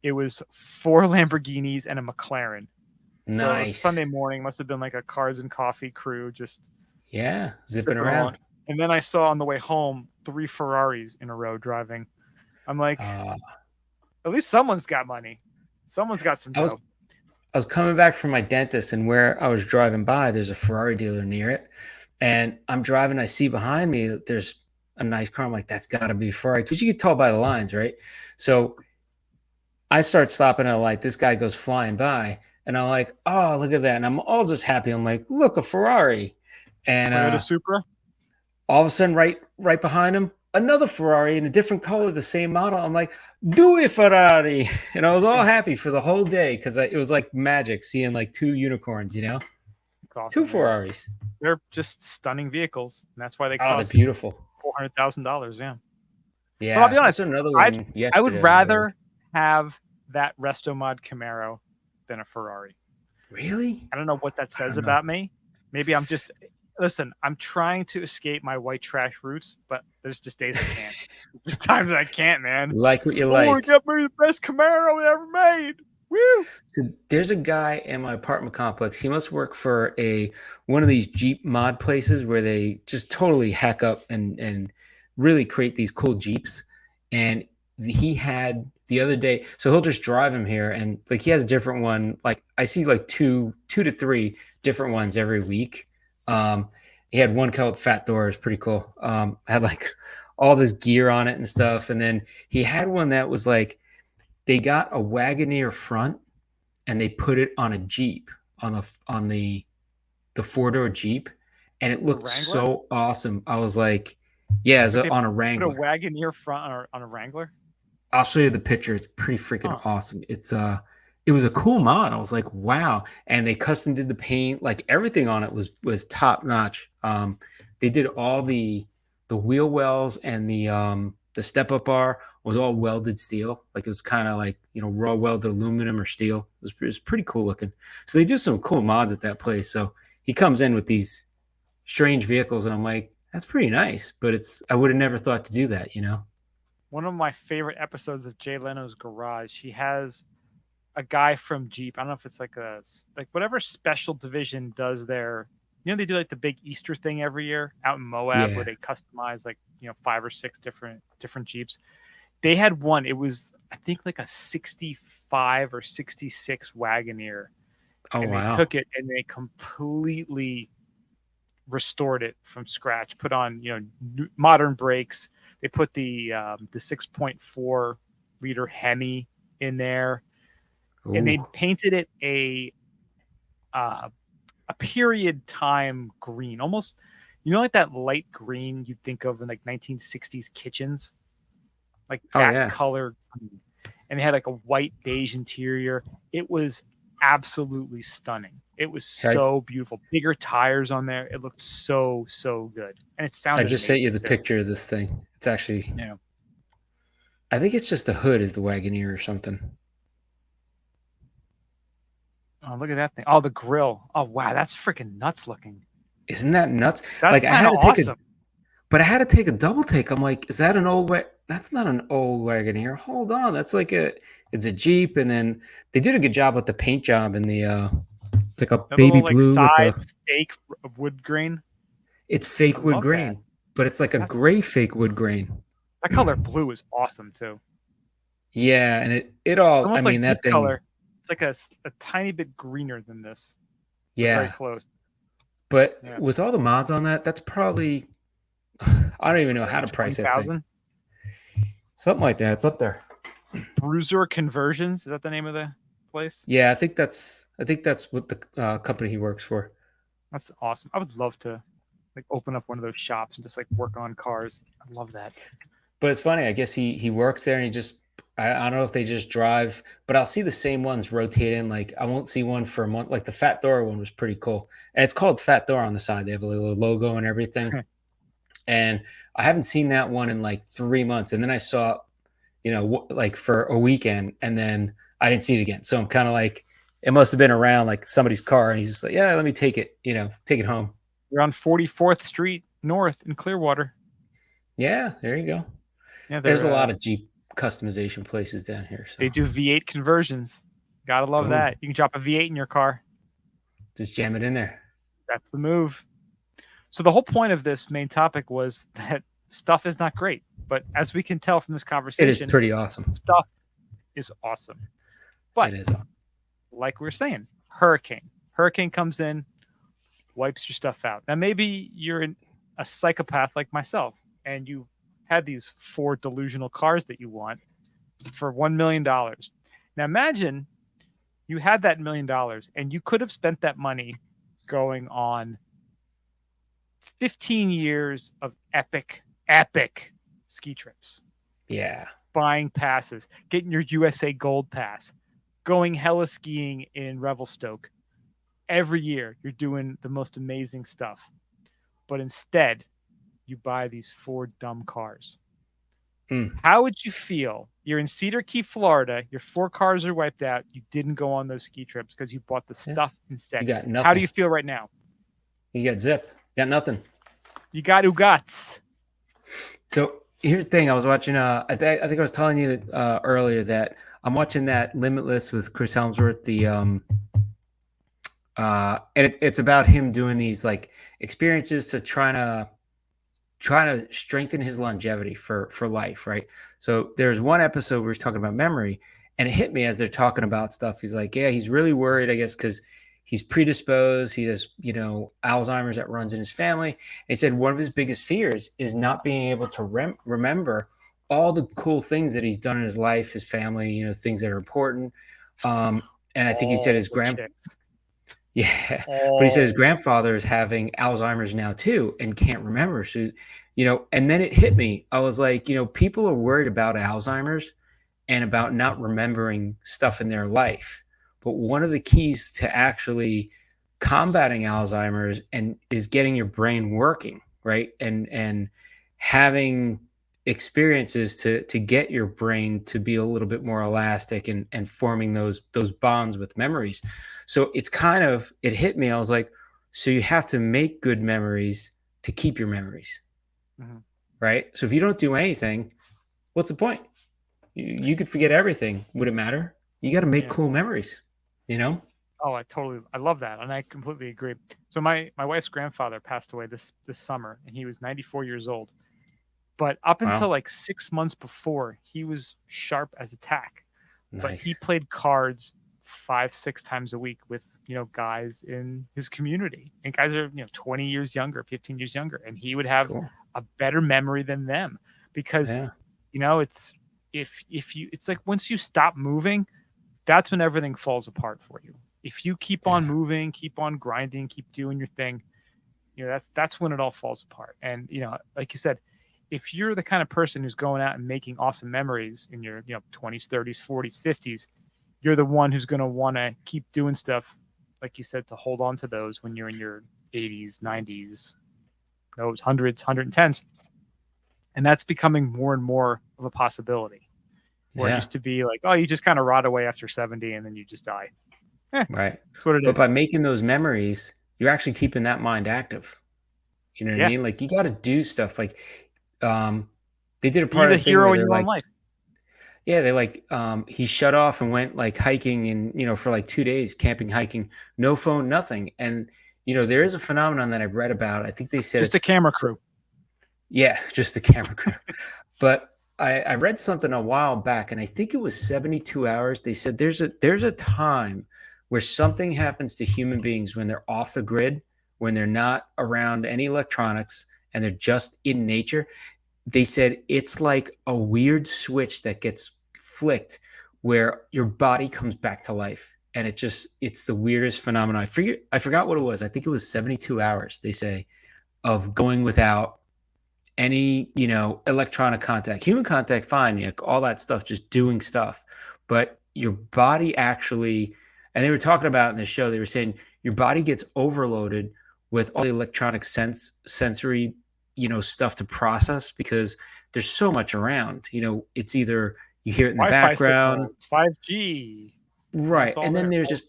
It was 4 Lamborghinis and a McLaren. So it was Nice. Sunday morning, must have been like a cars and coffee crew just Yeah. Zipping sipping around. along. And then I saw on the way home 3 Ferraris in a row driving. I'm like, Uh, at least someone's got money. Someone's got some I was dough. I was coming back from my dentist, and where I was driving by, there's a Ferrari dealer near it. And I'm driving, I see behind me that there's a nice car. I'm like, that's got to be Ferrari, because you can tell by the lines, right? So I start stopping at a light. This guy goes flying by, and I'm like, oh, look at that. And I'm all just happy. I'm like, look, a Ferrari. And Toyota Supra. all of a sudden, right behind him, another Ferrari in a different color, the same model. I'm like, do it, Ferrari. And I was all happy for the whole day, because it was like magic seeing like 2 unicorns, It's awesome, 2 man. Ferraris. They're just stunning vehicles, and that's why they Oh, they're cost beautiful. $400,000. Yeah. Yeah. But I'll be honest, I saw another I one would yesterday. rather have that Restomod Camaro than a Ferrari. Really? I don't know what that says don't know. about me. Maybe I'm just listen. I'm trying to escape my white trash roots, but there's just days I can't. There's times I can't, man. Like what you Oh, like. get me the best Camaro we ever made. Woo! There's a guy in my apartment complex. He must work for one of these Jeep mod places where they just totally hack up and really create these cool Jeeps. And he had the other day, so he'll just drive him here, and like he has a different one. Like I see like two to three different ones every week. He had one called Fat Doors, pretty cool. Had like all this gear on it and stuff, and then he had one that was like, they got a Wagoneer front and they put it on a Jeep, on the 4-door Jeep, and it looked so awesome. I was like, yeah, it's on a Wrangler. Put a Wagoneer front on a Wrangler. I'll show you the picture. It's pretty freaking awesome. It was a cool mod. I was like, wow. And they custom did the paint, like everything on it was top notch. They did all the wheel wells, and the step up bar was all welded steel. Like it was kind of like, raw welded aluminum or steel. It was pretty cool looking. So they do some cool mods at that place. So he comes in with these strange vehicles, and I'm like, that's pretty nice. But I would have never thought to do that, One of my favorite episodes of Jay Leno's Garage, he has a guy from Jeep. I don't know if it's like whatever special division does their, they do like the big Easter thing every year out in Moab, where they customize like 5 or 6 different Jeeps. They had one. It was, I think, like a 65 or 66 Wagoneer. Oh, and wow. They took it and they completely restored it from scratch. Put on modern brakes. They put the 6.4 liter Hemi in there. Ooh. And they painted it a period time green, almost like that light green you'd think of in like 1960s kitchens, like that color. And they had like a white beige interior. It was absolutely stunning. It was so beautiful. Bigger tires on there. It looked so good, and it sounded. I just sent you the picture of this thing. It's actually, I think it's just the hood is the Wagoneer or something. Oh, look at that thing! Oh, the grill! Oh, wow, that's freaking nuts looking. Isn't that nuts? That's like I had to take But I had to take a double take. I'm like, is that an old way? That's not an old Wagoneer. Hold on. That's like it's a Jeep. And then they did a good job with the paint job and it's like a That baby little like blue with side fake wood grain. it's I fake wood love that. grain, but it's like a That's gray fake wood grain. that color blue is awesome too. Yeah. And it all, I Almost mean, like this that thing, color. It's like a tiny bit greener than this. But very yeah. close. But Yeah. with all the mods on that, that's probably, I don't even know how to price that thing. 20,000. Something like that. It's up there. Bruiser Conversions. Is that the name of the place? Yeah, I think that's what the company he works for. That's awesome. I would love to like open up one of those shops and just like work on cars. I love that. But it's funny. I guess he works there and he just I don't know if they just drive, but I'll see the same ones rotating. Like I won't see one for a month. Like the Fat Thor one was pretty cool, and it's called Fat Thor on the side. They have a little logo and everything. And I haven't seen that one in like 3 months. And then I saw, like for a weekend, and then I didn't see it again. So I'm kind of like, it must have been around like somebody's car, and he's just like, yeah, let me take it, take it home. You're on 44th Street North in Clearwater. Yeah, there you go. Yeah, There's a lot of Jeep customization places down here. So. They do V8 conversions. Gotta love that. You can drop a V8 in your car. Just jam it in there. That's the move. So the whole point of this main topic was that stuff is not great. But as we can tell from this conversation, it is pretty awesome. Stuff is awesome. But it is. Like we were saying, Hurricane comes in, wipes your stuff out. Now, maybe you're a psychopath like myself, and you had these 4 delusional cars that you want for $1 million. Now, imagine you had that $1 million, and you could have spent that money going on 15 years of epic ski trips. Yeah. Buying passes, getting your USA Gold Pass, going hella skiing in Revelstoke. Every year, you're doing the most amazing stuff. But instead, you buy these 4 dumb cars. How would you feel? You're in Cedar Key, Florida. Your 4 cars are wiped out. You didn't go on those ski trips because you bought the stuff instead. You got nothing. How do you feel right now? You got zip. You got nothing. You got Ugats. So here's the thing. I was watching. I think I was telling you earlier that I'm watching that Limitless with Chris Helmsworth. And it's about him doing these like experiences to trying to strengthen his longevity for life, right? So there's one episode where he's talking about memory, and it hit me as they're talking about stuff. He's like, yeah, he's really worried, I guess, because he's predisposed. He has, Alzheimer's that runs in his family. And he said one of his biggest fears is not being able to remember all the cool things that he's done in his life, his family, things that are important. And I think he said his yeah, but he said his grandfather is having Alzheimer's now too and can't remember. So, and then it hit me. I was like, people are worried about Alzheimer's and about not remembering stuff in their life. But one of the keys to actually combating Alzheimer's is getting your brain working, right? And having experiences to get your brain to be a little bit more elastic and forming those bonds with memories. So it hit me. I was like, so you have to make good memories to keep your memories, right? So if you don't do anything, what's the point? You could forget everything. Would it matter? You got to make cool memories, Oh, I love that. And I completely agree. So my wife's grandfather passed away this summer, and he was 94 years old. But up until like 6 months before, he was sharp as a tack. Nice. But he played cards 5-6 times a week with, guys in his community. And guys are, 20 years younger, 15 years younger. And he would have a better memory than them because, it's it's like once you stop moving, that's when everything falls apart for you. If you keep on moving, keep on grinding, keep doing your thing, that's when it all falls apart. And, like you said, if you're the kind of person who's going out and making awesome memories in your 20s, 30s, 40s, 50s, you're the one who's going to want to keep doing stuff, like you said, to hold on to those when you're in your 80s, 90s, those 100s, 110s. And that's becoming more and more of a possibility. Where it used to be like, oh, you just kind of rot away after 70 and then you just die. Right. That's what it is. But by making those memories, you're actually keeping that mind active. You know what I Yeah. mean? Like you got to do stuff. Like they did a Be part the of the thing hero where in they're your own like, life. yeah, they like he shut off and went like hiking and for like 2 days, camping, hiking, no phone, nothing. And there is a phenomenon that I've read about. I think they said Just a it's camera crew. yeah, just the camera crew. But I read something a while back, and I think it was 72 hours. They said there's a time where something happens to human beings when they're off the grid, when they're not around any electronics, and they're just in nature. They said it's like a weird switch that gets flicked where your body comes back to life. And it's the weirdest phenomenon. I forgot what it was. I think it was 72 hours, they say, of going without any electronic contact, human contact, fine, all that stuff, just doing stuff, but your body actually, and they were talking about in the show, they were saying your body gets overloaded with all the electronic sensory stuff to process because there's so much around. It's either you hear it in the Wi-Fi background, signal. It's 5G. right, It's all and then there. there's just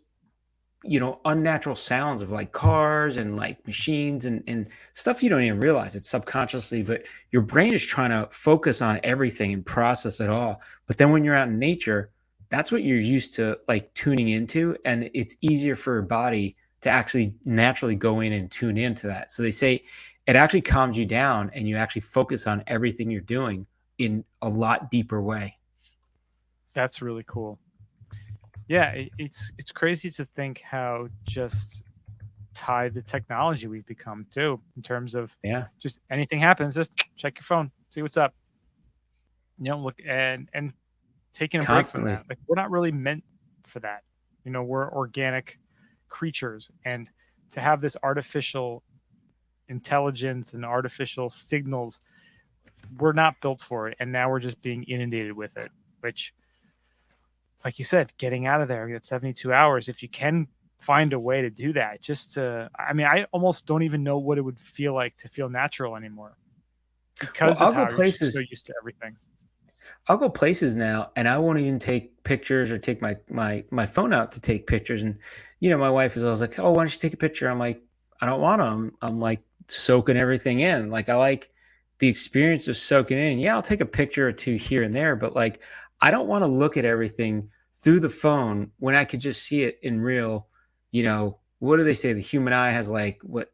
unnatural sounds of like cars and like machines and stuff you don't even realize it's subconsciously, but your brain is trying to focus on everything and process it all. But then when you're out in nature, that's what you're used to like tuning into, and it's easier for your body to actually naturally go in and tune into that. So they say it actually calms you down and you actually focus on everything you're doing in a lot deeper way. That's really cool. Yeah, it's crazy to think how just tied to technology we've become too, in terms of Yeah, just anything happens, just check your phone, see what's up. Look and taking a break from that. constantly. Like we're not really meant for that. We're organic creatures, and to have this artificial intelligence and artificial signals, we're not built for it. And now we're just being inundated with it, which, like you said, getting out of there, get 72 hours. If you can find a way to do that, I almost don't even know what it would feel like to feel natural anymore Well, because of how you're just so used to everything. I'll go places now and I won't even take pictures or take my phone out to take pictures. And my wife is always like, "Oh, why don't you take a picture?" I'm like, "I don't want to. I'm like soaking everything in. Like I like the experience of soaking in. Yeah, I'll take a picture or two here and there, but like I don't want to look at everything through the phone when I could just see it in real, what do they say? The human eye has like what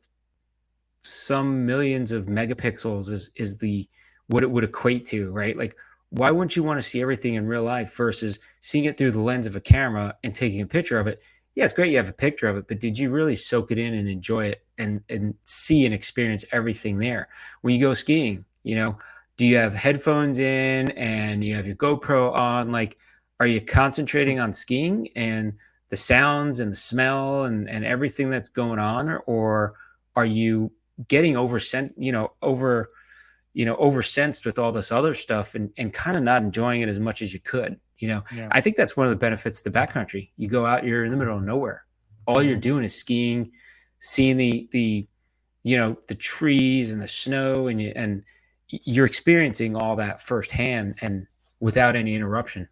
some millions of megapixels is the what it would equate to, right? Like, why wouldn't you want to see everything in real life versus seeing it through the lens of a camera and taking a picture of it? Yeah, it's great you have a picture of it, but did you really soak it in and enjoy it and see and experience everything there? When you go skiing, do you have headphones in and you have your GoPro on? Like, are you concentrating on skiing and the sounds and the smell and everything that's going on, or are you getting oversensed with all this other stuff and kind of not enjoying it as much as you could? Yeah. I think that's one of the benefits of the backcountry. You go out, you're in the middle of nowhere. All you're doing is skiing, seeing the trees and the snow, and you're experiencing all that firsthand and without any interruption.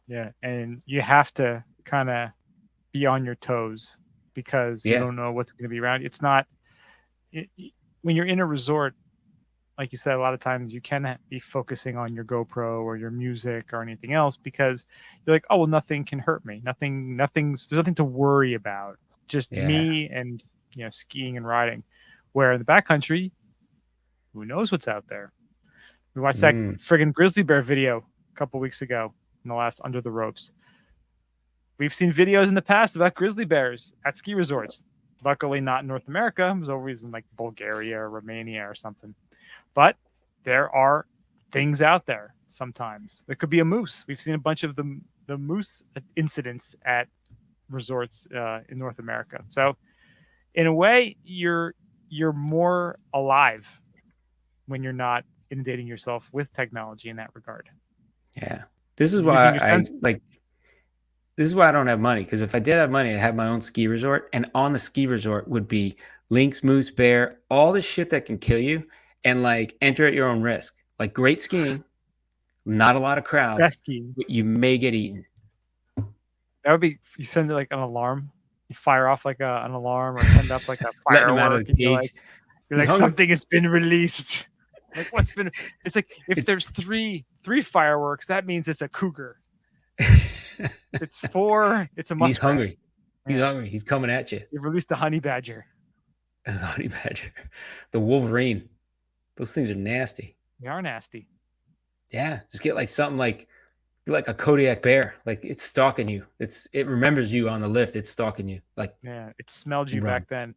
Yeah. And you have to kind of be on your toes because you Yeah. don't know what's going to be around you. It's not when you're in a resort, like you said, a lot of times you can be focusing on your GoPro or your music or anything else because you're like, oh, well, nothing can hurt me. There's nothing to worry about. Just Yeah. me and, skiing and riding. Where in the backcountry, who knows what's out there? We watched that Mm. friggin' grizzly bear video a couple weeks ago in the last Under the Ropes. We've seen videos in the past about grizzly bears at ski resorts. Luckily, not in North America. It was always in like Bulgaria or Romania or something. But there are things out there sometimes. There could be a moose. We've seen a bunch of the moose incidents at resorts in North America. So in a way, you're more alive when you're not inundating yourself with technology in that regard. Yeah. This is You're using why your I sense. like this is why I don't have money, because if I did have money, I'd have my own ski resort, and on the ski resort would be lynx, moose, bear, all the shit that can kill you, and like enter at your own risk. Like great skiing, not a lot of crowds, Best skiing. but you may get eaten. That would be, you send like an alarm. You fire off like an alarm or send up like a Letting them out of firework, the and you're like, cage. You're like, hungry. something has been released. Like, what's been? It's like if there's three fireworks, that means it's a cougar. It's 4. It's a muskrat. He's hungry. He's Yeah. hungry. He's coming at you. You've released a honey badger. A honey badger. The Wolverine. Those things are nasty. They are nasty. Yeah. Just get like something like a Kodiak bear. Like it's stalking you. It remembers you on the lift. It's stalking you. Like Yeah, it smelled you run. back then.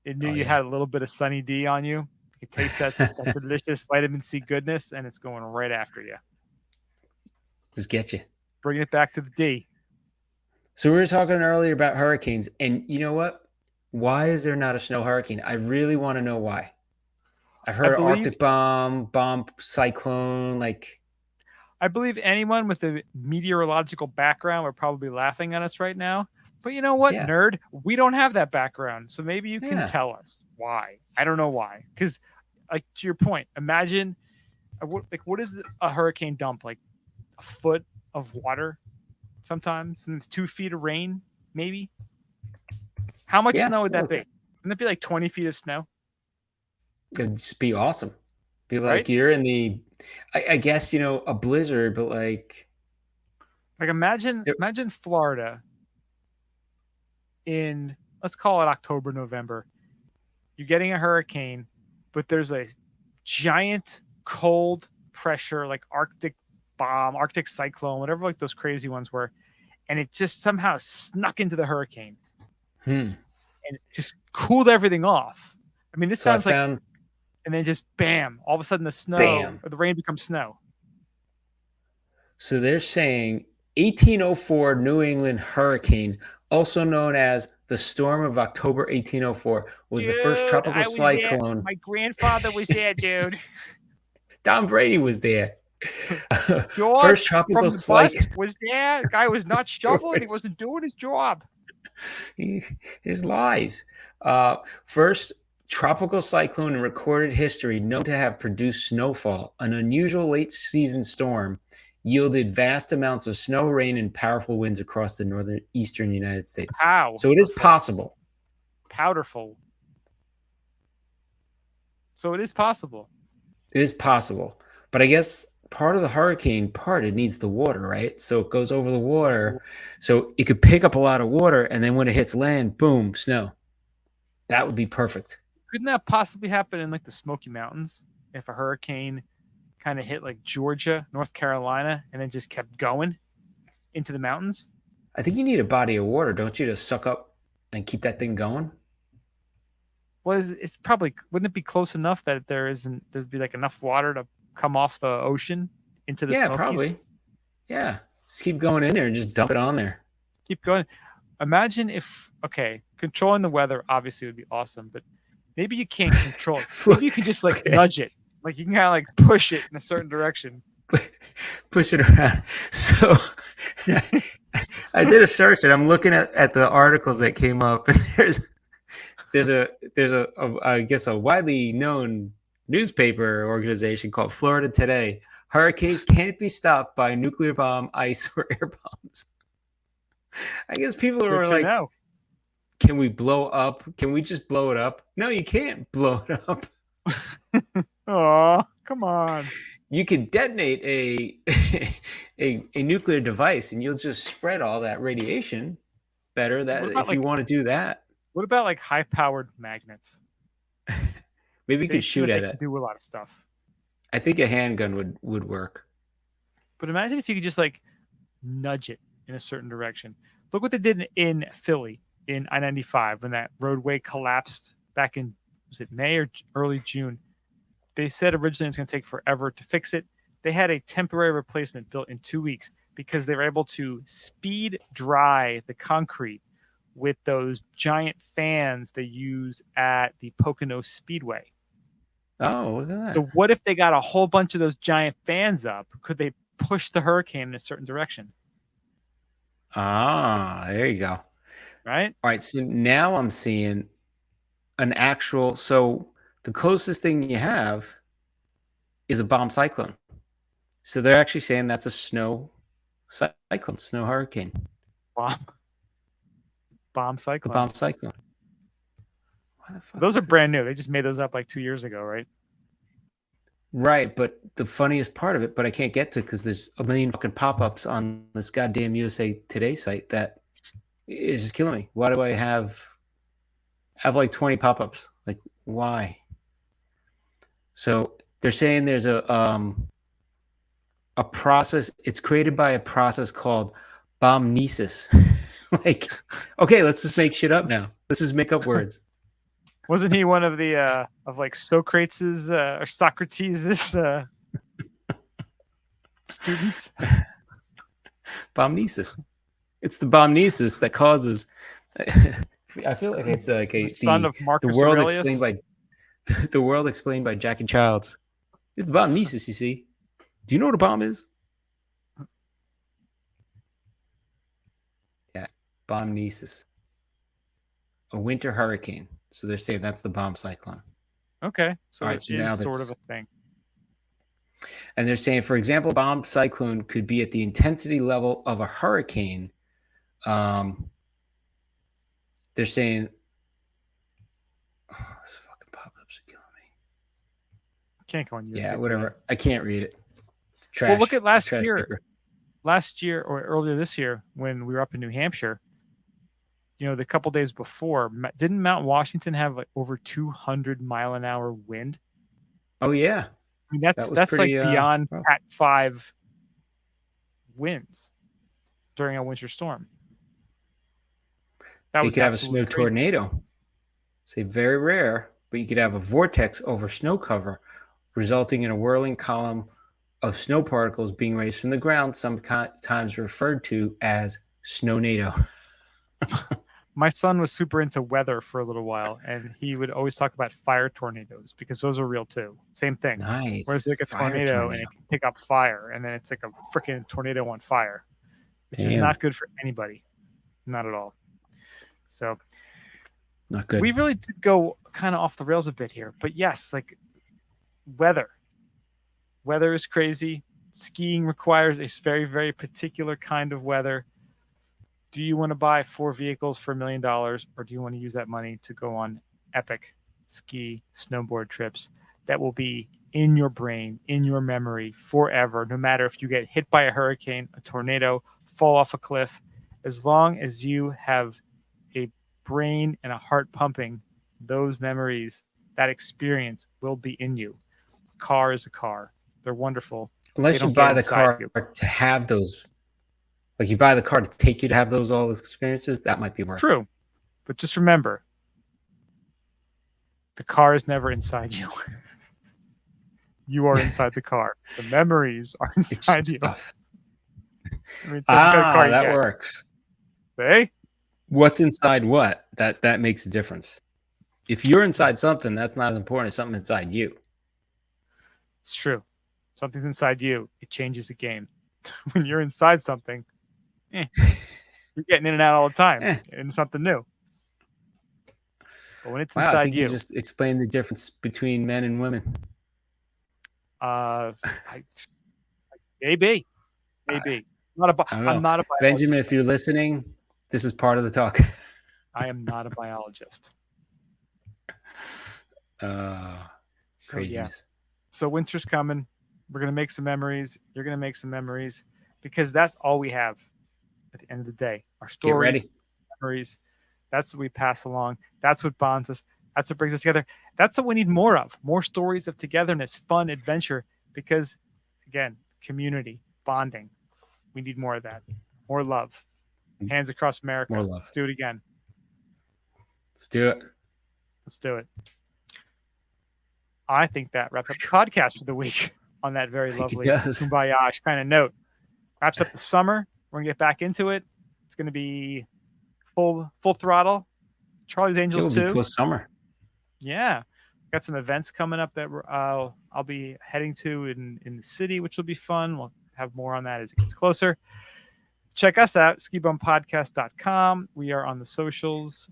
It knew Oh, you yeah. had a little bit of Sunny D on you. You could taste that delicious vitamin C goodness, and it's going right after you. Just get you. Bringing it back to the D. So we were talking earlier about hurricanes, and you know what? Why is there not a snow hurricane? I really want to know why. I've heard of believe- Arctic bomb, cyclone, like I believe anyone with a meteorological background would probably be laughing at us right now. But you know what, Yeah. nerd? We don't have that background. So maybe you can Yeah. tell us why. I don't know why. Because, like, to your point, imagine, what is a hurricane dump? Like a foot of water sometimes? And it's 2 feet of rain, maybe? How much snow would that be? Wouldn't it be like 20 feet of snow? it'd just be awesome. Be like Right? you're in the, I guess, a blizzard, but like imagine Florida in, let's call it October, November. You're getting a hurricane, but there's a giant cold pressure, like Arctic bomb, Arctic cyclone, whatever like those crazy ones were, and it just somehow snuck into the hurricane and it just cooled everything off. I mean, this sounds like, and then just bam, all of a sudden the snow or the rain becomes snow. So they're saying 1804 New England hurricane, also known as the Storm of October 1804, was the first tropical cyclone. There. My grandfather was there, dude. Tom Brady was there. George first tropical from the bus was there. The guy was not shoveling. He wasn't doing his job. His lies. First tropical cyclone in recorded history known to have produced snowfall. An unusual late season storm yielded vast amounts of snow, rain, and powerful winds across the northern eastern United States. So it is possible. Powderful. So it is possible. It is possible. But I guess part of the hurricane it needs the water, right? So it goes over the water. So it could pick up a lot of water, and then when it hits land, boom, snow. That would be perfect. Couldn't that possibly happen in like the Smoky Mountains if a hurricane kind of hit like Georgia, North Carolina, and then just kept going into the mountains? I think you need a body of water, don't you, to suck up and keep that thing going? Well, it's probably, wouldn't it be close enough that there'd be like enough water to come off the ocean into the Smokies? Probably. Yeah. Just keep going in there and just dump it on there. Keep going. Imagine if, controlling the weather obviously would be awesome, but maybe you can't control it. Maybe you can just like nudge it. Like you can kind of like push it in a certain direction. Push it around. So I did a search and I'm looking at the articles that came up, and there's a I guess a widely known newspaper organization called Florida Today. Hurricanes can't be stopped by nuclear bomb, ice, or air bombs. I guess people are like, can we blow up? Can we just blow it up? No, you can't blow it up. Oh, come on. You could detonate a nuclear device and you'll just spread all that radiation better if you want to do that. What about like high-powered magnets? Maybe you could shoot at it. Do a lot of stuff. I think a handgun would work. But imagine if you could just like nudge it in a certain direction. Look what they did in Philly in I-95 when that roadway collapsed back in, was it May or early June? They said originally it was going to take forever to fix it. They had a temporary replacement built in 2 weeks because they were able to speed dry the concrete with those giant fans they use at the Pocono Speedway. Oh, look at that. So what if they got a whole bunch of those giant fans up? Could they push the hurricane in a certain direction? Ah, there you go. Right? All right, so now I'm seeing an actual, so the closest thing you have is a bomb cyclone. So they're actually saying that's a snow cyclone, snow hurricane. Bomb cyclone. The bomb cyclone. Why the fuck Those is are brand this? new. They just made those up like 2 years ago, right? Right, but the funniest part of it, but I can't get to because there's a million fucking pop-ups on this goddamn USA Today site that is just killing me. Why do I have like 20 pop-ups? Like, why? So they're saying there's a process. It's created by a process called bomnesis. Like, okay, let's just make shit up now. Let's just make up words. Wasn't he one of the of like Socrates's or Socrates's students? Bomnesis. It's the bomnesis that causes. I feel like it's like The son of the Marcus world Aurelius. explained by the world explained by Jack and Childs. It's the bomnesis. You see? Do you know what a bomb is? Yeah, bomnesis. A winter hurricane. So they're saying that's the bomb cyclone. Okay, so All it right, so is now sort that's- of a thing. And they're saying, for example, bomb cyclone could be at the intensity level of a hurricane. They're saying, oh, this fucking pop-ups are killing me. Can't go on USA Yeah, Today. whatever. I can't read it. It's trash. Well, look at It's last trash year. paper. Last year or earlier this year when we were up in New Hampshire, the couple days before, didn't Mount Washington have like over 200-mile-an-hour wind? Oh yeah, I mean, that that's was pretty, like beyond rough. Cat 5 winds during a winter storm. That You was could have a absolutely snow crazy. tornado. Say very rare, but you could have a vortex over snow cover, resulting in a whirling column of snow particles being raised from the ground, sometimes referred to as snownado. My son was super into weather for a little while, and he would always talk about fire tornadoes because those are real too. Same thing. Nice. Whereas like a tornado and it can pick up fire, and then it's like a freaking tornado on fire, which is not good for anybody. Not at all. So not good. We really did go kind of off the rails a bit here, but yes, like weather is crazy. Skiing requires a very, very particular kind of weather. Do you want to buy 4 vehicles for $1 million, or do you want to use that money to go on epic ski snowboard trips that will be in your brain, in your memory forever, no matter if you get hit by a hurricane, a tornado, fall off a cliff, as long as you have a brain and a heart pumping, those memories, that experience will be in you. A car is a car. They're wonderful. Unless you buy the car to have those, like you buy the car to take you to have all those experiences, that might be worth it. True. But just remember, the car is never inside you. You are inside the car. The memories are inside you. Stuff. I mean, that works. Hey? What's inside what? That makes a difference. If you're inside something, that's not as important as something inside you. It's true. Something's inside you. It changes the game. When you're inside something, you're getting in and out all the time. And something new. But when it's inside I think you just explained the difference between men and women. Maybe. I'm not a biologist. Benjamin, if you're listening, this is part of the talk. I am not a biologist. Craziness. So winter's coming. We're going to make some memories. You're going to make some memories because that's all we have at the end of the day. Our stories, memories. That's what we pass along. That's what bonds us. That's what brings us together. That's what we need more of. More stories of togetherness, fun, adventure. Because, again, community, bonding. We need more of that. More love. Hands across America. More love. Let's do it again. Let's do it. Let's do it. I think that wraps up the podcast for the week on that very lovely kumbaya kind of note. Wraps up the summer. We're going to get back into it. It's going to be full throttle. Charlie's Angels too. Close summer. Yeah. Got some events coming up that I'll be heading to in the city, which will be fun. We'll have more on that as it gets closer. Check us out, skibumpodcast.com. We are on the socials,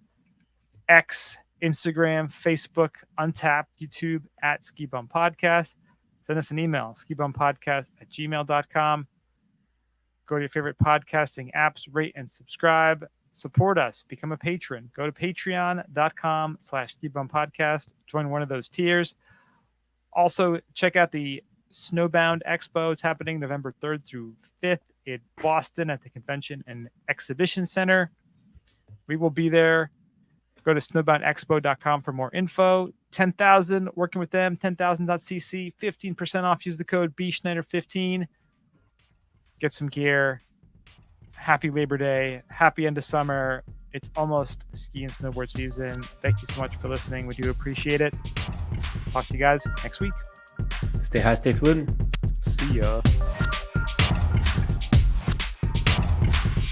X, Instagram, Facebook, Untapped, YouTube at Ski Bum Podcast. Send us an email, skibumpodcast@gmail.com. Go to your favorite podcasting apps, rate and subscribe. Support us. Become a patron. Go to patreon.com/SkiBumPodcast. Join one of those tiers. Also, check out the Snowbound Expo. It's happening November 3rd through 5th in Boston at the Convention and Exhibition Center. We will be there. Go to snowboundexpo.com for more info. 10,000, working with them, 10,000.cc, 15% off. Use the code BSchneider15. Get some gear. Happy Labor Day. Happy end of summer. It's almost ski and snowboard season. Thank you so much for listening. We do appreciate it. Talk to you guys next week. Stay high, stay fluid. See ya.